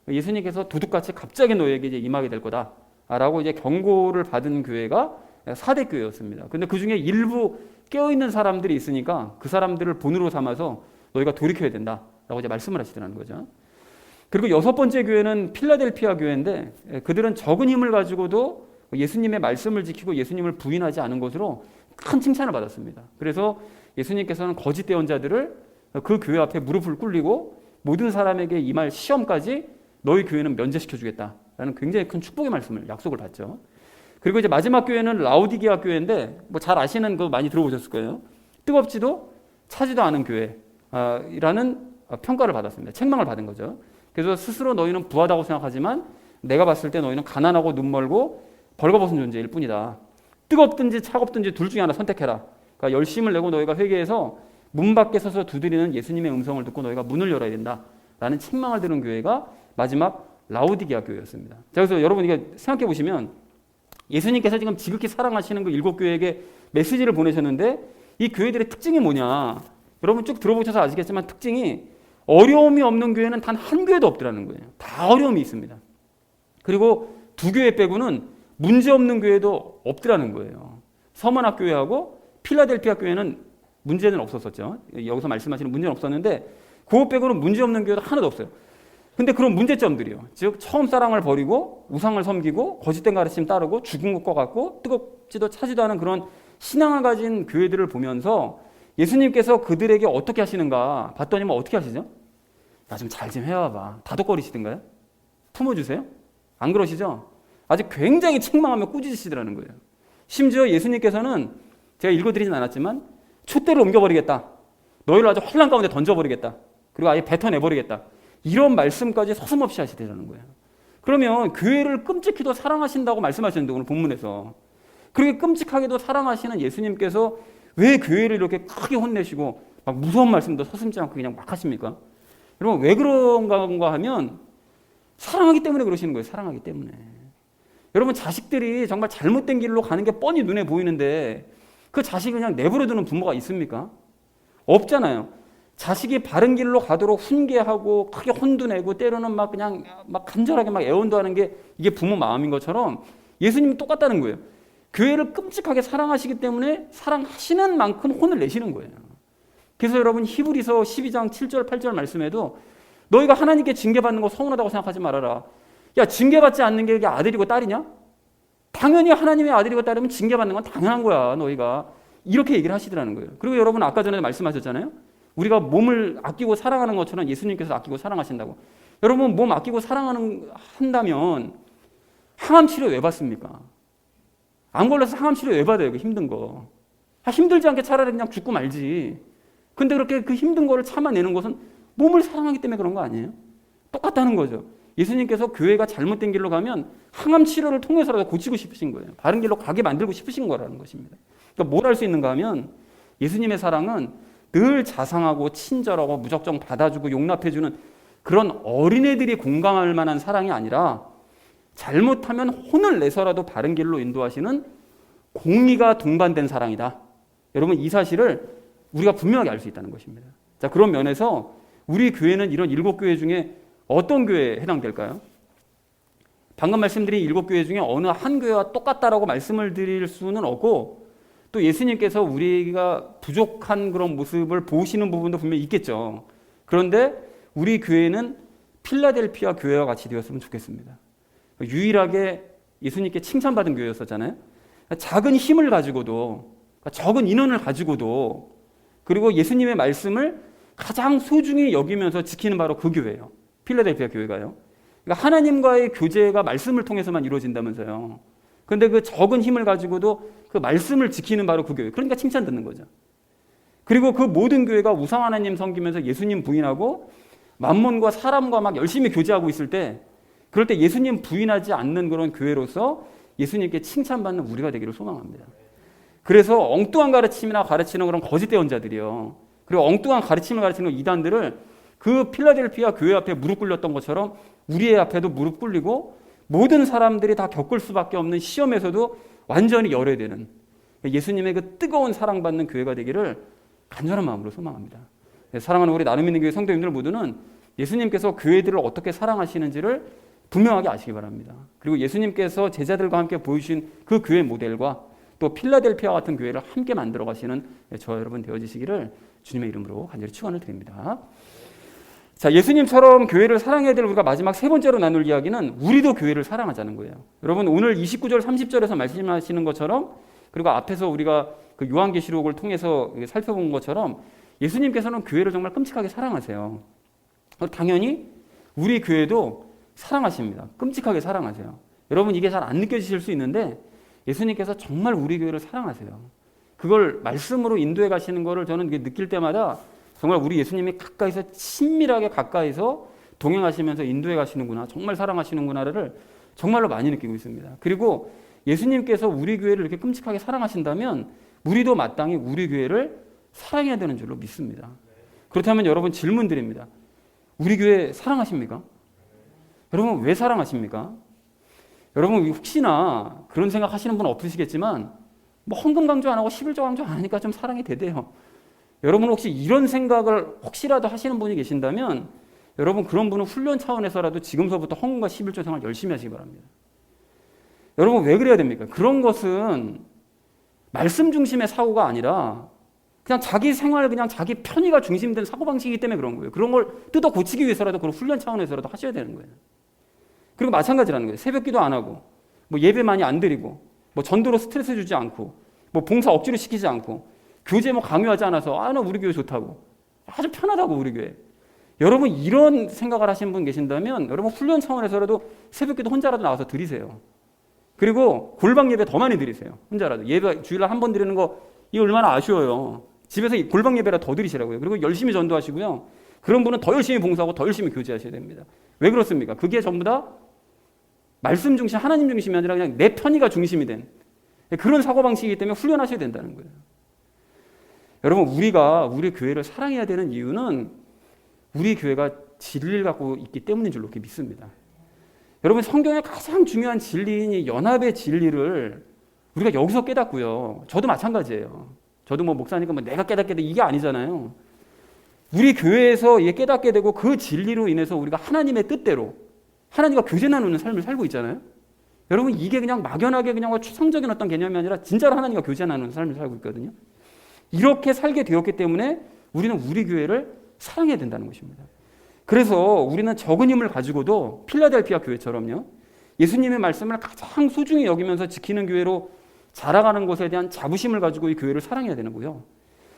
예수님께서 도둑같이 갑자기 너희에게 이제 임하게 될 거다라고 이제 경고를 받은 교회가 사대 교회였습니다. 근데 그 중에 일부 깨어있는 사람들이 있으니까 그 사람들을 본으로 삼아서 너희가 돌이켜야 된다라고 이제 말씀을 하시더라는 거죠. 그리고 여섯 번째 교회는 필라델피아 교회인데, 그들은 적은 힘을 가지고도 예수님의 말씀을 지키고 예수님을 부인하지 않은 것으로 큰 칭찬을 받았습니다. 그래서 예수님께서는 거짓 대언자들을 그 교회 앞에 무릎을 꿇리고 모든 사람에게 임할 시험까지 너희 교회는 면제시켜 주겠다라는 굉장히 큰 축복의 말씀을 약속을 받죠. 그리고 이제 마지막 교회는 라오디게아 교회인데, 뭐 잘 아시는 거 많이 들어보셨을 거예요. 뜨겁지도 차지도 않은 교회라는 평가를 받았습니다. 책망을 받은 거죠. 그래서 스스로 너희는 부하다고 생각하지만 내가 봤을 때 너희는 가난하고 눈멀고 벌거벗은 존재일 뿐이다. 뜨겁든지 차갑든지 둘 중에 하나 선택해라. 그러니까 열심을 내고 너희가 회개해서 문 밖에 서서 두드리는 예수님의 음성을 듣고 너희가 문을 열어야 된다라는 책망을 들은 교회가 마지막 라오디게아 교회였습니다. 자, 그래서 여러분 이게 생각해 보시면 예수님께서 지금 지극히 사랑하시는 그 7교회에게 메시지를 보내셨는데, 이 교회들의 특징이 뭐냐? 여러분 쭉 들어보셔서 아시겠지만 특징이 어려움이 없는 교회는 단 한 교회도 없더라는 거예요. 다 어려움이 있습니다. 그리고 두 교회 빼고는 문제 없는 교회도 없더라는 거예요. 서머나 교회하고 필라델피아 교회는 문제는 없었었죠. 여기서 말씀하시는 문제는 없었는데 그것 빼고는 문제 없는 교회도 하나도 없어요. 근데 그런 문제점들이요. 즉 처음 사랑을 버리고 우상을 섬기고 거짓된 가르침 따르고 죽은 것과 같고 뜨겁지도 차지도 않은 그런 신앙을 가진 교회들을 보면서 예수님께서 그들에게 어떻게 하시는가 봤더니 뭐 어떻게 하시죠? 나 좀 잘 좀 해와봐. 다독거리시던가요? 품어주세요? 안 그러시죠? 아직 굉장히 책망하며 꾸짖으시더라는 거예요. 심지어 예수님께서는 제가 읽어드리진 않았지만 촛대를 옮겨버리겠다. 너희를 아주 혼란 가운데 던져버리겠다. 그리고 아예 뱉어내버리겠다. 이런 말씀까지 서슴없이 하시더라는 거예요. 그러면 교회를 끔찍히도 사랑하신다고 말씀하시는데 오늘 본문에서 그렇게 끔찍하게도 사랑하시는 예수님께서 왜 교회를 이렇게 크게 혼내시고 막 무서운 말씀도 서슴지 않고 그냥 막 하십니까? 여러분 왜 그런가 하면 사랑하기 때문에 그러시는 거예요. 사랑하기 때문에. 여러분 자식들이 정말 잘못된 길로 가는 게 뻔히 눈에 보이는데 그 자식을 그냥 내버려 두는 부모가 있습니까? 없잖아요. 자식이 바른 길로 가도록 훈계하고 크게 혼도 내고 때로는 막 그냥 막 간절하게 막 애원도 하는 게 이게 부모 마음인 것처럼 예수님이 똑같다는 거예요. 교회를 끔찍하게 사랑하시기 때문에 사랑하시는 만큼 혼을 내시는 거예요. 그래서 여러분 히브리서 12장 7절 8절 말씀에도 너희가 하나님께 징계받는 거 서운하다고 생각하지 말아라. 야, 징계받지 않는 게 이게 아들이고 딸이냐? 당연히 하나님의 아들이고 딸이면 징계받는 건 당연한 거야, 너희가. 이렇게 얘기를 하시더라는 거예요. 그리고 여러분 아까 전에 말씀하셨잖아요. 우리가 몸을 아끼고 사랑하는 것처럼 예수님께서 아끼고 사랑하신다고. 여러분 몸 아끼고 한다면 항암 치료 왜 받습니까? 안 걸려서 항암 치료 왜 받아요? 그 힘든 거. 힘들지 않게 차라리 그냥 죽고 말지. 근데 그렇게 그 힘든 거를 참아내는 것은 몸을 사랑하기 때문에 그런 거 아니에요? 똑같다는 거죠. 예수님께서 교회가 잘못된 길로 가면 항암 치료를 통해서라도 고치고 싶으신 거예요. 바른 길로 가게 만들고 싶으신 거라는 것입니다. 그러니까 뭘 할 수 있는가 하면 예수님의 사랑은 늘 자상하고 친절하고 무작정 받아주고 용납해주는 그런 어린애들이 공감할 만한 사랑이 아니라 잘못하면 혼을 내서라도 바른 길로 인도하시는 공의가 동반된 사랑이다. 여러분 이 사실을 우리가 분명하게 알 수 있다는 것입니다. 자, 그런 면에서 우리 교회는 이런 7교회 중에 어떤 교회에 해당될까요? 방금 말씀드린 7교회 중에 어느 한 교회와 똑같다라고 말씀을 드릴 수는 없고 또 예수님께서 우리가 부족한 그런 모습을 보시는 부분도 분명히 있겠죠. 그런데 우리 교회는 필라델피아 교회와 같이 되었으면 좋겠습니다. 유일하게 예수님께 칭찬받은 교회였었잖아요. 작은 힘을 가지고도 적은 인원을 가지고도 그리고 예수님의 말씀을 가장 소중히 여기면서 지키는 바로 그 교회예요. 필라델피아 교회가요. 그러니까 하나님과의 교제가 말씀을 통해서만 이루어진다면서요. 그런데 그 적은 힘을 가지고도 그 말씀을 지키는 바로 그 교회. 그러니까 칭찬 듣는 거죠. 그리고 그 모든 교회가 우상 하나님 섬기면서 예수님 부인하고 만몬과 사람과 막 열심히 교제하고 있을 때 그럴 때 예수님 부인하지 않는 그런 교회로서 예수님께 칭찬받는 우리가 되기를 소망합니다. 그래서 엉뚱한 가르침이나 가르치는 그런 거짓 대언자들이요. 그리고 엉뚱한 가르침을 가르치는 이단들을 그 필라델피아 교회 앞에 무릎 꿇렸던 것처럼 우리의 앞에도 무릎 꿇리고 모든 사람들이 다 겪을 수밖에 없는 시험에서도 완전히 열애되는 예수님의 그 뜨거운 사랑받는 교회가 되기를 간절한 마음으로 소망합니다. 사랑하는 우리 나눔 있는 교회 성도님들 모두는 예수님께서 교회들을 어떻게 사랑하시는지를 분명하게 아시기 바랍니다. 그리고 예수님께서 제자들과 함께 보여주신 그 교회 모델과 또 필라델피아 같은 교회를 함께 만들어 가시는 저와 여러분 되어지시기를 주님의 이름으로 간절히 축원을 드립니다. 자, 예수님처럼 교회를 사랑해야 될 우리가 마지막 세 번째로 나눌 이야기는 우리도 교회를 사랑하자는 거예요. 여러분 오늘 29절 30절에서 말씀하시는 것처럼 그리고 앞에서 우리가 그 요한계시록을 통해서 살펴본 것처럼 예수님께서는 교회를 정말 끔찍하게 사랑하세요. 당연히 우리 교회도 사랑하십니다. 끔찍하게 사랑하세요. 여러분 이게 잘 안 느껴지실 수 있는데 예수님께서 정말 우리 교회를 사랑하세요. 그걸 말씀으로 인도해 가시는 거를 저는 느낄 때마다 정말 우리 예수님이 가까이서 친밀하게 가까이서 동행하시면서 인도해 가시는구나, 정말 사랑하시는구나를 정말로 많이 느끼고 있습니다. 그리고 예수님께서 우리 교회를 이렇게 끔찍하게 사랑하신다면 우리도 마땅히 우리 교회를 사랑해야 되는 줄로 믿습니다. 그렇다면 여러분 질문 드립니다. 우리 교회 사랑하십니까? 여러분 왜 사랑하십니까? 여러분 혹시나 그런 생각 하시는 분 없으시겠지만 뭐 헌금 강조 안 하고 11조 강조 안 하니까 좀 사랑이 되대요. 여러분 혹시 이런 생각을 혹시라도 하시는 분이 계신다면 여러분 그런 분은 훈련 차원에서라도 지금서부터 헌금과 11조 생활 열심히 하시기 바랍니다. 여러분 왜 그래야 됩니까? 그런 것은 말씀 중심의 사고가 아니라 그냥 자기 생활, 그냥 자기 편의가 중심된 사고방식이기 때문에 그런 거예요. 그런 걸 뜯어 고치기 위해서라도 그런 훈련 차원에서라도 하셔야 되는 거예요. 그리고 마찬가지라는 거예요. 새벽 기도 안 하고 뭐 예배 많이 안 드리고 뭐 전도로 스트레스 주지 않고 뭐 봉사 억지로 시키지 않고 교제 뭐 강요하지 않아서 나 우리 교회 좋다고 아주 편하다고 우리 교회. 여러분 이런 생각을 하시는 분 계신다면 여러분 훈련 차원에서라도 새벽 기도 혼자라도 나와서 드리세요. 그리고 골방 예배 더 많이 드리세요. 혼자라도 예배 주일날 한 번 드리는 거 이거 얼마나 아쉬워요. 집에서 골방 예배라 더 드리시라고요. 그리고 열심히 전도하시고요. 그런 분은 더 열심히 봉사하고 더 열심히 교제하셔야 됩니다. 왜 그렇습니까? 그게 전부 다 말씀 중심, 하나님 중심이 아니라 그냥 내 편의가 중심이 된 그런 사고방식이기 때문에 훈련하셔야 된다는 거예요. 여러분, 우리가 우리 교회를 사랑해야 되는 이유는 우리 교회가 진리를 갖고 있기 때문인 줄로 그렇게 믿습니다. 여러분, 성경의 가장 중요한 진리인 이 연합의 진리를 우리가 여기서 깨닫고요. 저도 마찬가지예요. 저도 뭐 목사니까 뭐 내가 깨닫게 돼 이게 아니잖아요. 우리 교회에서 이게 깨닫게 되고 그 진리로 인해서 우리가 하나님의 뜻대로 하나님과 교제 나누는 삶을 살고 있잖아요. 여러분, 이게 그냥 막연하게 그냥 추상적인 어떤 개념이 아니라 진짜로 하나님과 교제 나누는 삶을 살고 있거든요. 이렇게 살게 되었기 때문에 우리는 우리 교회를 사랑해야 된다는 것입니다. 그래서 우리는 적은 힘을 가지고도 필라델피아 교회처럼요, 예수님의 말씀을 가장 소중히 여기면서 지키는 교회로 자라가는 것에 대한 자부심을 가지고 이 교회를 사랑해야 되는 거고요.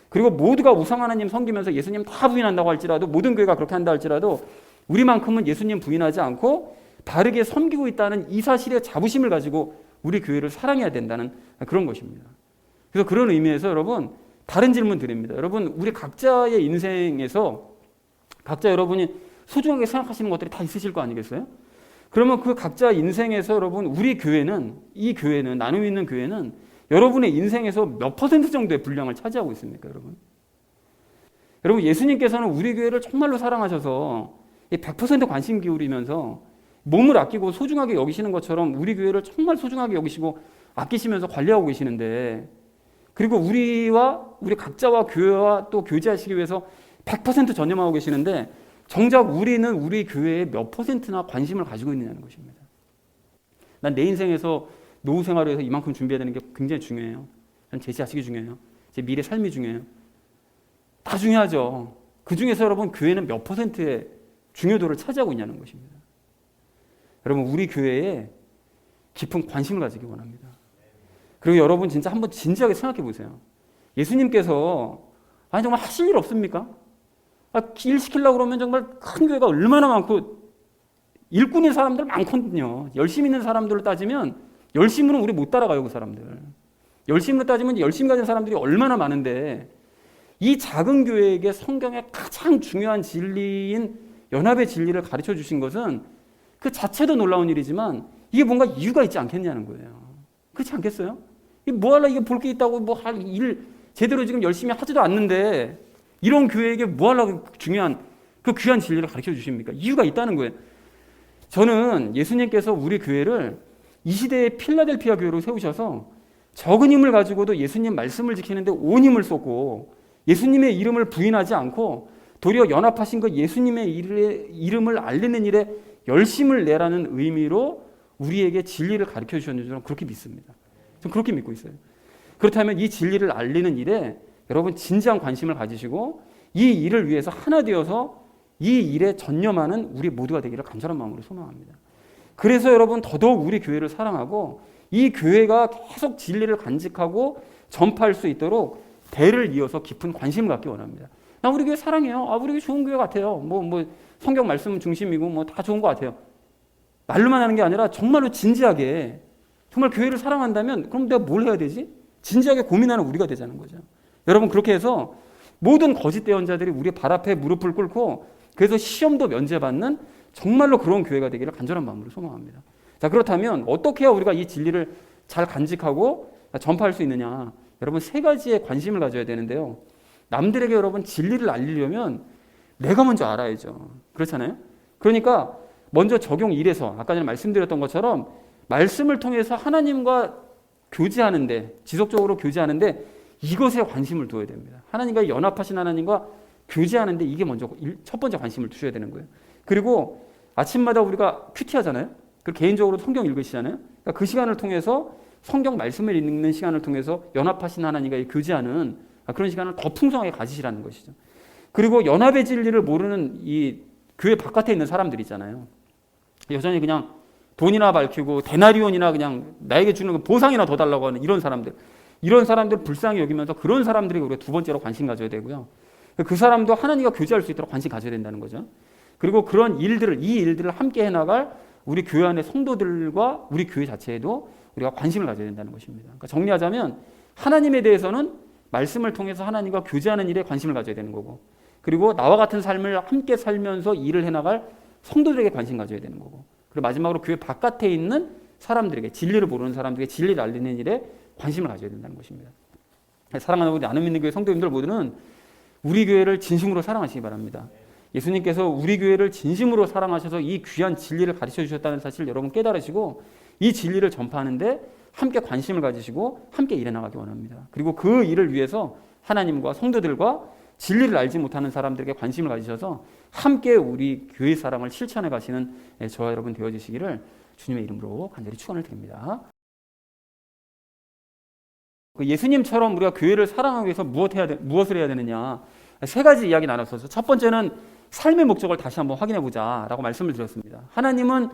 그리고 모두가 우상 하나님 섬기면서 예수님 다 부인한다고 할지라도, 모든 교회가 그렇게 한다 할지라도 우리만큼은 예수님 부인하지 않고 바르게 섬기고 있다는 이 사실의 자부심을 가지고 우리 교회를 사랑해야 된다는 그런 것입니다. 그래서 그런 의미에서 여러분, 다른 질문 드립니다. 여러분, 우리 각자의 인생에서 각자 여러분이 소중하게 생각하시는 것들이 다 있으실 거 아니겠어요? 그러면 그 각자 인생에서 여러분, 우리 교회는, 이 교회는, 나눔 있는 교회는 여러분의 인생에서 몇 % 정도의 분량을 차지하고 있습니까, 여러분? 여러분, 예수님께서는 우리 교회를 정말로 사랑하셔서 100% 관심 기울이면서 몸을 아끼고 소중하게 여기시는 것처럼 우리 교회를 정말 소중하게 여기시고 아끼시면서 관리하고 계시는데, 그리고 우리 각자와 교회와 또 교제하시기 위해서 100% 전념하고 계시는데 정작 우리는 우리 교회에 몇 %나 관심을 가지고 있느냐는 것입니다. 난 내 인생에서 노후 생활을 해서 이만큼 준비해야 되는 게 굉장히 중요해요. 제 자식이 중요해요. 제 미래 삶이 중요해요. 다 중요하죠. 그 중에서 여러분, 교회는 몇 %의 중요도를 차지하고 있냐는 것입니다. 여러분, 우리 교회에 깊은 관심을 가지기 원합니다. 그리고 여러분, 진짜 한번 진지하게 생각해 보세요. 예수님께서 아니 정말 하실 일 없습니까? 일 시키려고 그러면 정말 큰 교회가 얼마나 많고 일꾼인 사람들 많거든요. 열심히 있는 사람들로 따지면 열심으로는 우리 못 따라가요, 그 사람들. 열심으로 따지면 열심히 가진 사람들이 얼마나 많은데, 이 작은 교회에게 성경의 가장 중요한 진리인 연합의 진리를 가르쳐 주신 것은 그 자체도 놀라운 일이지만 이게 뭔가 이유가 있지 않겠냐는 거예요. 그렇지 않겠어요? 뭐 하려 이게 볼 게 있다고 뭐 할 일 제대로 지금 열심히 하지도 않는데 이런 교회에게 뭐 하려고 중요한 그 귀한 진리를 가르쳐 주십니까? 이유가 있다는 거예요. 저는 예수님께서 우리 교회를 이 시대의 필라델피아 교회로 세우셔서 적은 힘을 가지고도 예수님 말씀을 지키는데 온 힘을 쏟고 예수님의 이름을 부인하지 않고 도리어 연합하신 그 예수님의 이름을 알리는 일에 열심을 내라는 의미로 우리에게 진리를 가르쳐 주셨는지 저는 그렇게 믿습니다. 저는 그렇게 믿고 있어요. 그렇다면 이 진리를 알리는 일에 여러분 진지한 관심을 가지시고 이 일을 위해서 하나 되어서 이 일에 전념하는 우리 모두가 되기를 간절한 마음으로 소망합니다. 그래서 여러분, 더더욱 우리 교회를 사랑하고 이 교회가 계속 진리를 간직하고 전파할 수 있도록 대를 이어서 깊은 관심을 갖기 원합니다. 나 우리 교회 사랑해요. 우리 교회 좋은 교회 같아요. 뭐 성경 말씀 중심이고 뭐 다 좋은 것 같아요. 말로만 하는 게 아니라 정말로 진지하게, 정말 교회를 사랑한다면 그럼 내가 뭘 해야 되지? 진지하게 고민하는 우리가 되자는 거죠. 여러분, 그렇게 해서 모든 거짓 대언자들이 우리 발 앞에 무릎을 꿇고 그래서 시험도 면제받는 정말로 그런 교회가 되기를 간절한 마음으로 소망합니다. 자, 그렇다면 어떻게 해야 우리가 이 진리를 잘 간직하고 전파할 수 있느냐? 여러분, 세 가지에 관심을 가져야 되는데요. 남들에게 여러분 진리를 알리려면 내가 먼저 알아야죠. 그렇잖아요? 그러니까 먼저 적용 1에서 아까 전에 말씀드렸던 것처럼 말씀을 통해서 하나님과 교제하는데, 지속적으로 교제하는데 이것에 관심을 두어야 됩니다. 하나님과 연합하신 하나님과 교제하는데 이게 먼저 첫 번째 관심을 두셔야 되는 거예요. 그리고 아침마다 우리가 큐티하잖아요. 그리고 개인적으로 성경 읽으시잖아요. 그러니까 그 시간을 통해서 성경 말씀을 읽는 시간을 통해서 연합하신 하나님과 교제하는 그런 시간을 더 풍성하게 가지시라는 것이죠. 그리고 연합의 진리를 모르는 이 교회 바깥에 있는 사람들 있잖아요. 여전히 그냥 돈이나 밝히고 데나리온이나 그냥 나에게 주는 보상이나 더 달라고 하는 이런 사람들 불쌍히 여기면서 그런 사람들이 우리가 두 번째로 관심 가져야 되고요. 그 사람도 하나님과 교제할 수 있도록 관심 가져야 된다는 거죠. 그리고 그런 이 일들을 함께 해나갈 우리 교회 안의 성도들과 우리 교회 자체에도 우리가 관심을 가져야 된다는 것입니다. 그러니까 정리하자면 하나님에 대해서는 말씀을 통해서 하나님과 교제하는 일에 관심을 가져야 되는 거고, 그리고 나와 같은 삶을 함께 살면서 일을 해나갈 성도들에게 관심 가져야 되는 거고, 그리고 마지막으로 교회 바깥에 있는 사람들에게, 진리를 모르는 사람들에게 진리를 알리는 일에 관심을 가져야 된다는 것입니다. 사랑하는 우리 나눔 있는 교회 성도님들 모두는 우리 교회를 진심으로 사랑하시기 바랍니다. 예수님께서 우리 교회를 진심으로 사랑하셔서 이 귀한 진리를 가르쳐 주셨다는 사실을 여러분 깨달으시고 이 진리를 전파하는데 함께 관심을 가지시고 함께 일해 나가기 원합니다. 그리고 그 일을 위해서 하나님과 성도들과 진리를 알지 못하는 사람들에게 관심을 가지셔서 함께 우리 교회 사랑을 실천해 가시는 저와 여러분 되어주시기를 주님의 이름으로 간절히 축원을 드립니다. 예수님처럼 우리가 교회를 사랑하기 위해서 무엇을 해야 되느냐, 세 가지 이야기 나눴어서 첫 번째는 삶의 목적을 다시 한번 확인해 보자라고 말씀을 드렸습니다. 하나님은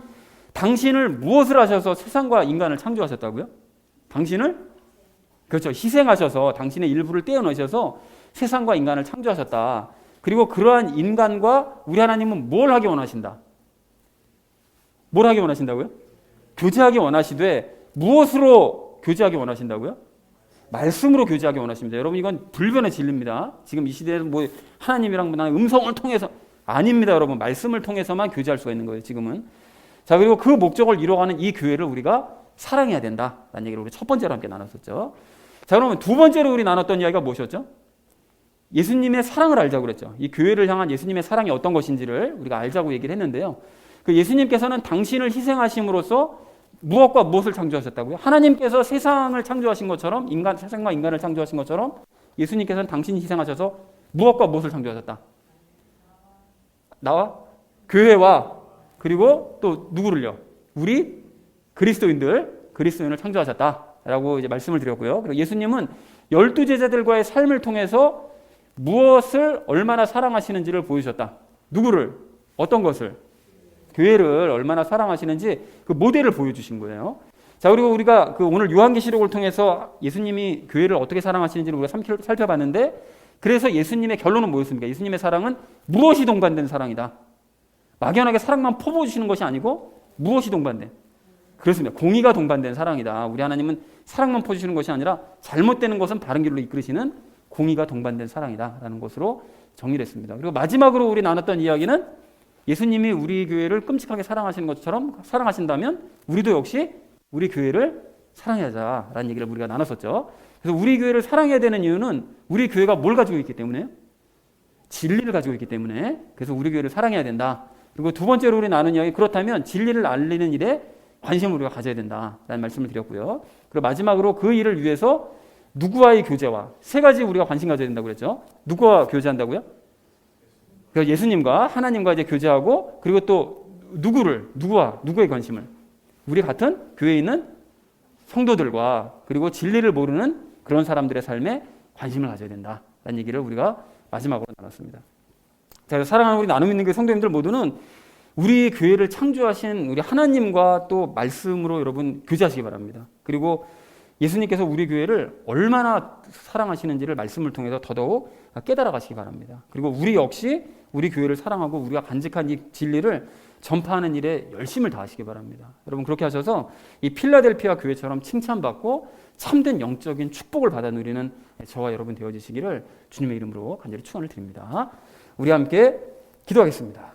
당신을 무엇을 하셔서 세상과 인간을 창조하셨다고요? 당신을 그렇죠, 희생하셔서 당신의 일부를 떼어내셔서 세상과 인간을 창조하셨다. 그리고 그러한 인간과 우리 하나님은 뭘 하기 원하신다? 뭘 하기 원하신다고요? 교제하기 원하시되 무엇으로 교제하기 원하신다고요? 말씀으로 교제하기 원하십니다. 여러분, 이건 불변의 진리입니다. 지금 이 시대에는 뭐 하나님이랑 나는 음성을 통해서 아닙니다. 여러분, 말씀을 통해서만 교제할 수가 있는 거예요, 지금은. 자, 그리고 그 목적을 이루어가는 이 교회를 우리가 사랑해야 된다라는 얘기를 우리 첫 번째로 함께 나눴었죠. 자, 그러면 두 번째로 우리 나눴던 이야기가 무엇이었죠? 예수님의 사랑을 알자고 그랬죠. 이 교회를 향한 예수님의 사랑이 어떤 것인지를 우리가 알자고 얘기를 했는데요. 그 예수님께서는 당신을 희생하심으로써 무엇과 무엇을 창조하셨다고요? 하나님께서 세상을 창조하신 것처럼 세상과 인간을 창조하신 것처럼 예수님께서는 당신이 희생하셔서 무엇과 무엇을 창조하셨다? 나와 교회와 그리고 또 누구를요? 우리 그리스도인을 창조하셨다라고 이제 말씀을 드렸고요. 그리고 예수님은 12제자들과의 삶을 통해서 무엇을 얼마나 사랑하시는지를 보여주셨다. 누구를? 어떤 것을? 교회를 얼마나 사랑하시는지 그 모델을 보여주신 거예요. 자, 그리고 우리가 그 오늘 요한계시록을 통해서 예수님이 교회를 어떻게 사랑하시는지를 우리가 살펴봤는데, 그래서 예수님의 결론은 뭐였습니까? 예수님의 사랑은 무엇이 동반된 사랑이다. 막연하게 사랑만 퍼부어주시는 것이 아니고 무엇이 동반된? 그렇습니다. 공의가 동반된 사랑이다. 우리 하나님은 사랑만 퍼주시는 것이 아니라 잘못되는 것은 바른 길로 이끌으시는 공의가 동반된 사랑이다라는 것으로 정리를 했습니다. 그리고 마지막으로 우리 나눴던 이야기는 예수님이 우리 교회를 끔찍하게 사랑하시는 것처럼 사랑하신다면 우리도 역시 우리 교회를 사랑하자라는 얘기를 우리가 나눴었죠. 그래서 우리 교회를 사랑해야 되는 이유는 우리 교회가 뭘 가지고 있기 때문에요? 진리를 가지고 있기 때문에. 그래서 우리 교회를 사랑해야 된다. 그리고 두 번째로 우리 나눈 이야기, 그렇다면 진리를 알리는 일에 관심을 우리가 가져야 된다라는 말씀을 드렸고요. 그리고 마지막으로 그 일을 위해서 누구와의 교제와 세 가지 우리가 관심 가져야 된다고 그랬죠. 누구와 교제한다고요? 그래서 예수님과 하나님과 이제 교제하고, 그리고 또 누구의 관심을? 우리 같은 교회에 있는 성도들과 그리고 진리를 모르는 그런 사람들의 삶에 관심을 가져야 된다라는 얘기를 우리가 마지막으로 나눴습니다. 자, 그래서 사랑하는 우리 나눔 있는 교회 성도님들 모두는 우리 교회를 창조하신 우리 하나님과 또 말씀으로 여러분 교제하시기 바랍니다. 그리고 예수님께서 우리 교회를 얼마나 사랑하시는지를 말씀을 통해서 더더욱 깨달아 가시기 바랍니다. 그리고 우리 역시 우리 교회를 사랑하고 우리가 간직한 이 진리를 전파하는 일에 열심을 다하시기 바랍니다. 여러분, 그렇게 하셔서 이 필라델피아 교회처럼 칭찬받고 참된 영적인 축복을 받아 누리는 저와 여러분 되어주시기를 주님의 이름으로 간절히 축원을 드립니다. 우리 함께 기도하겠습니다.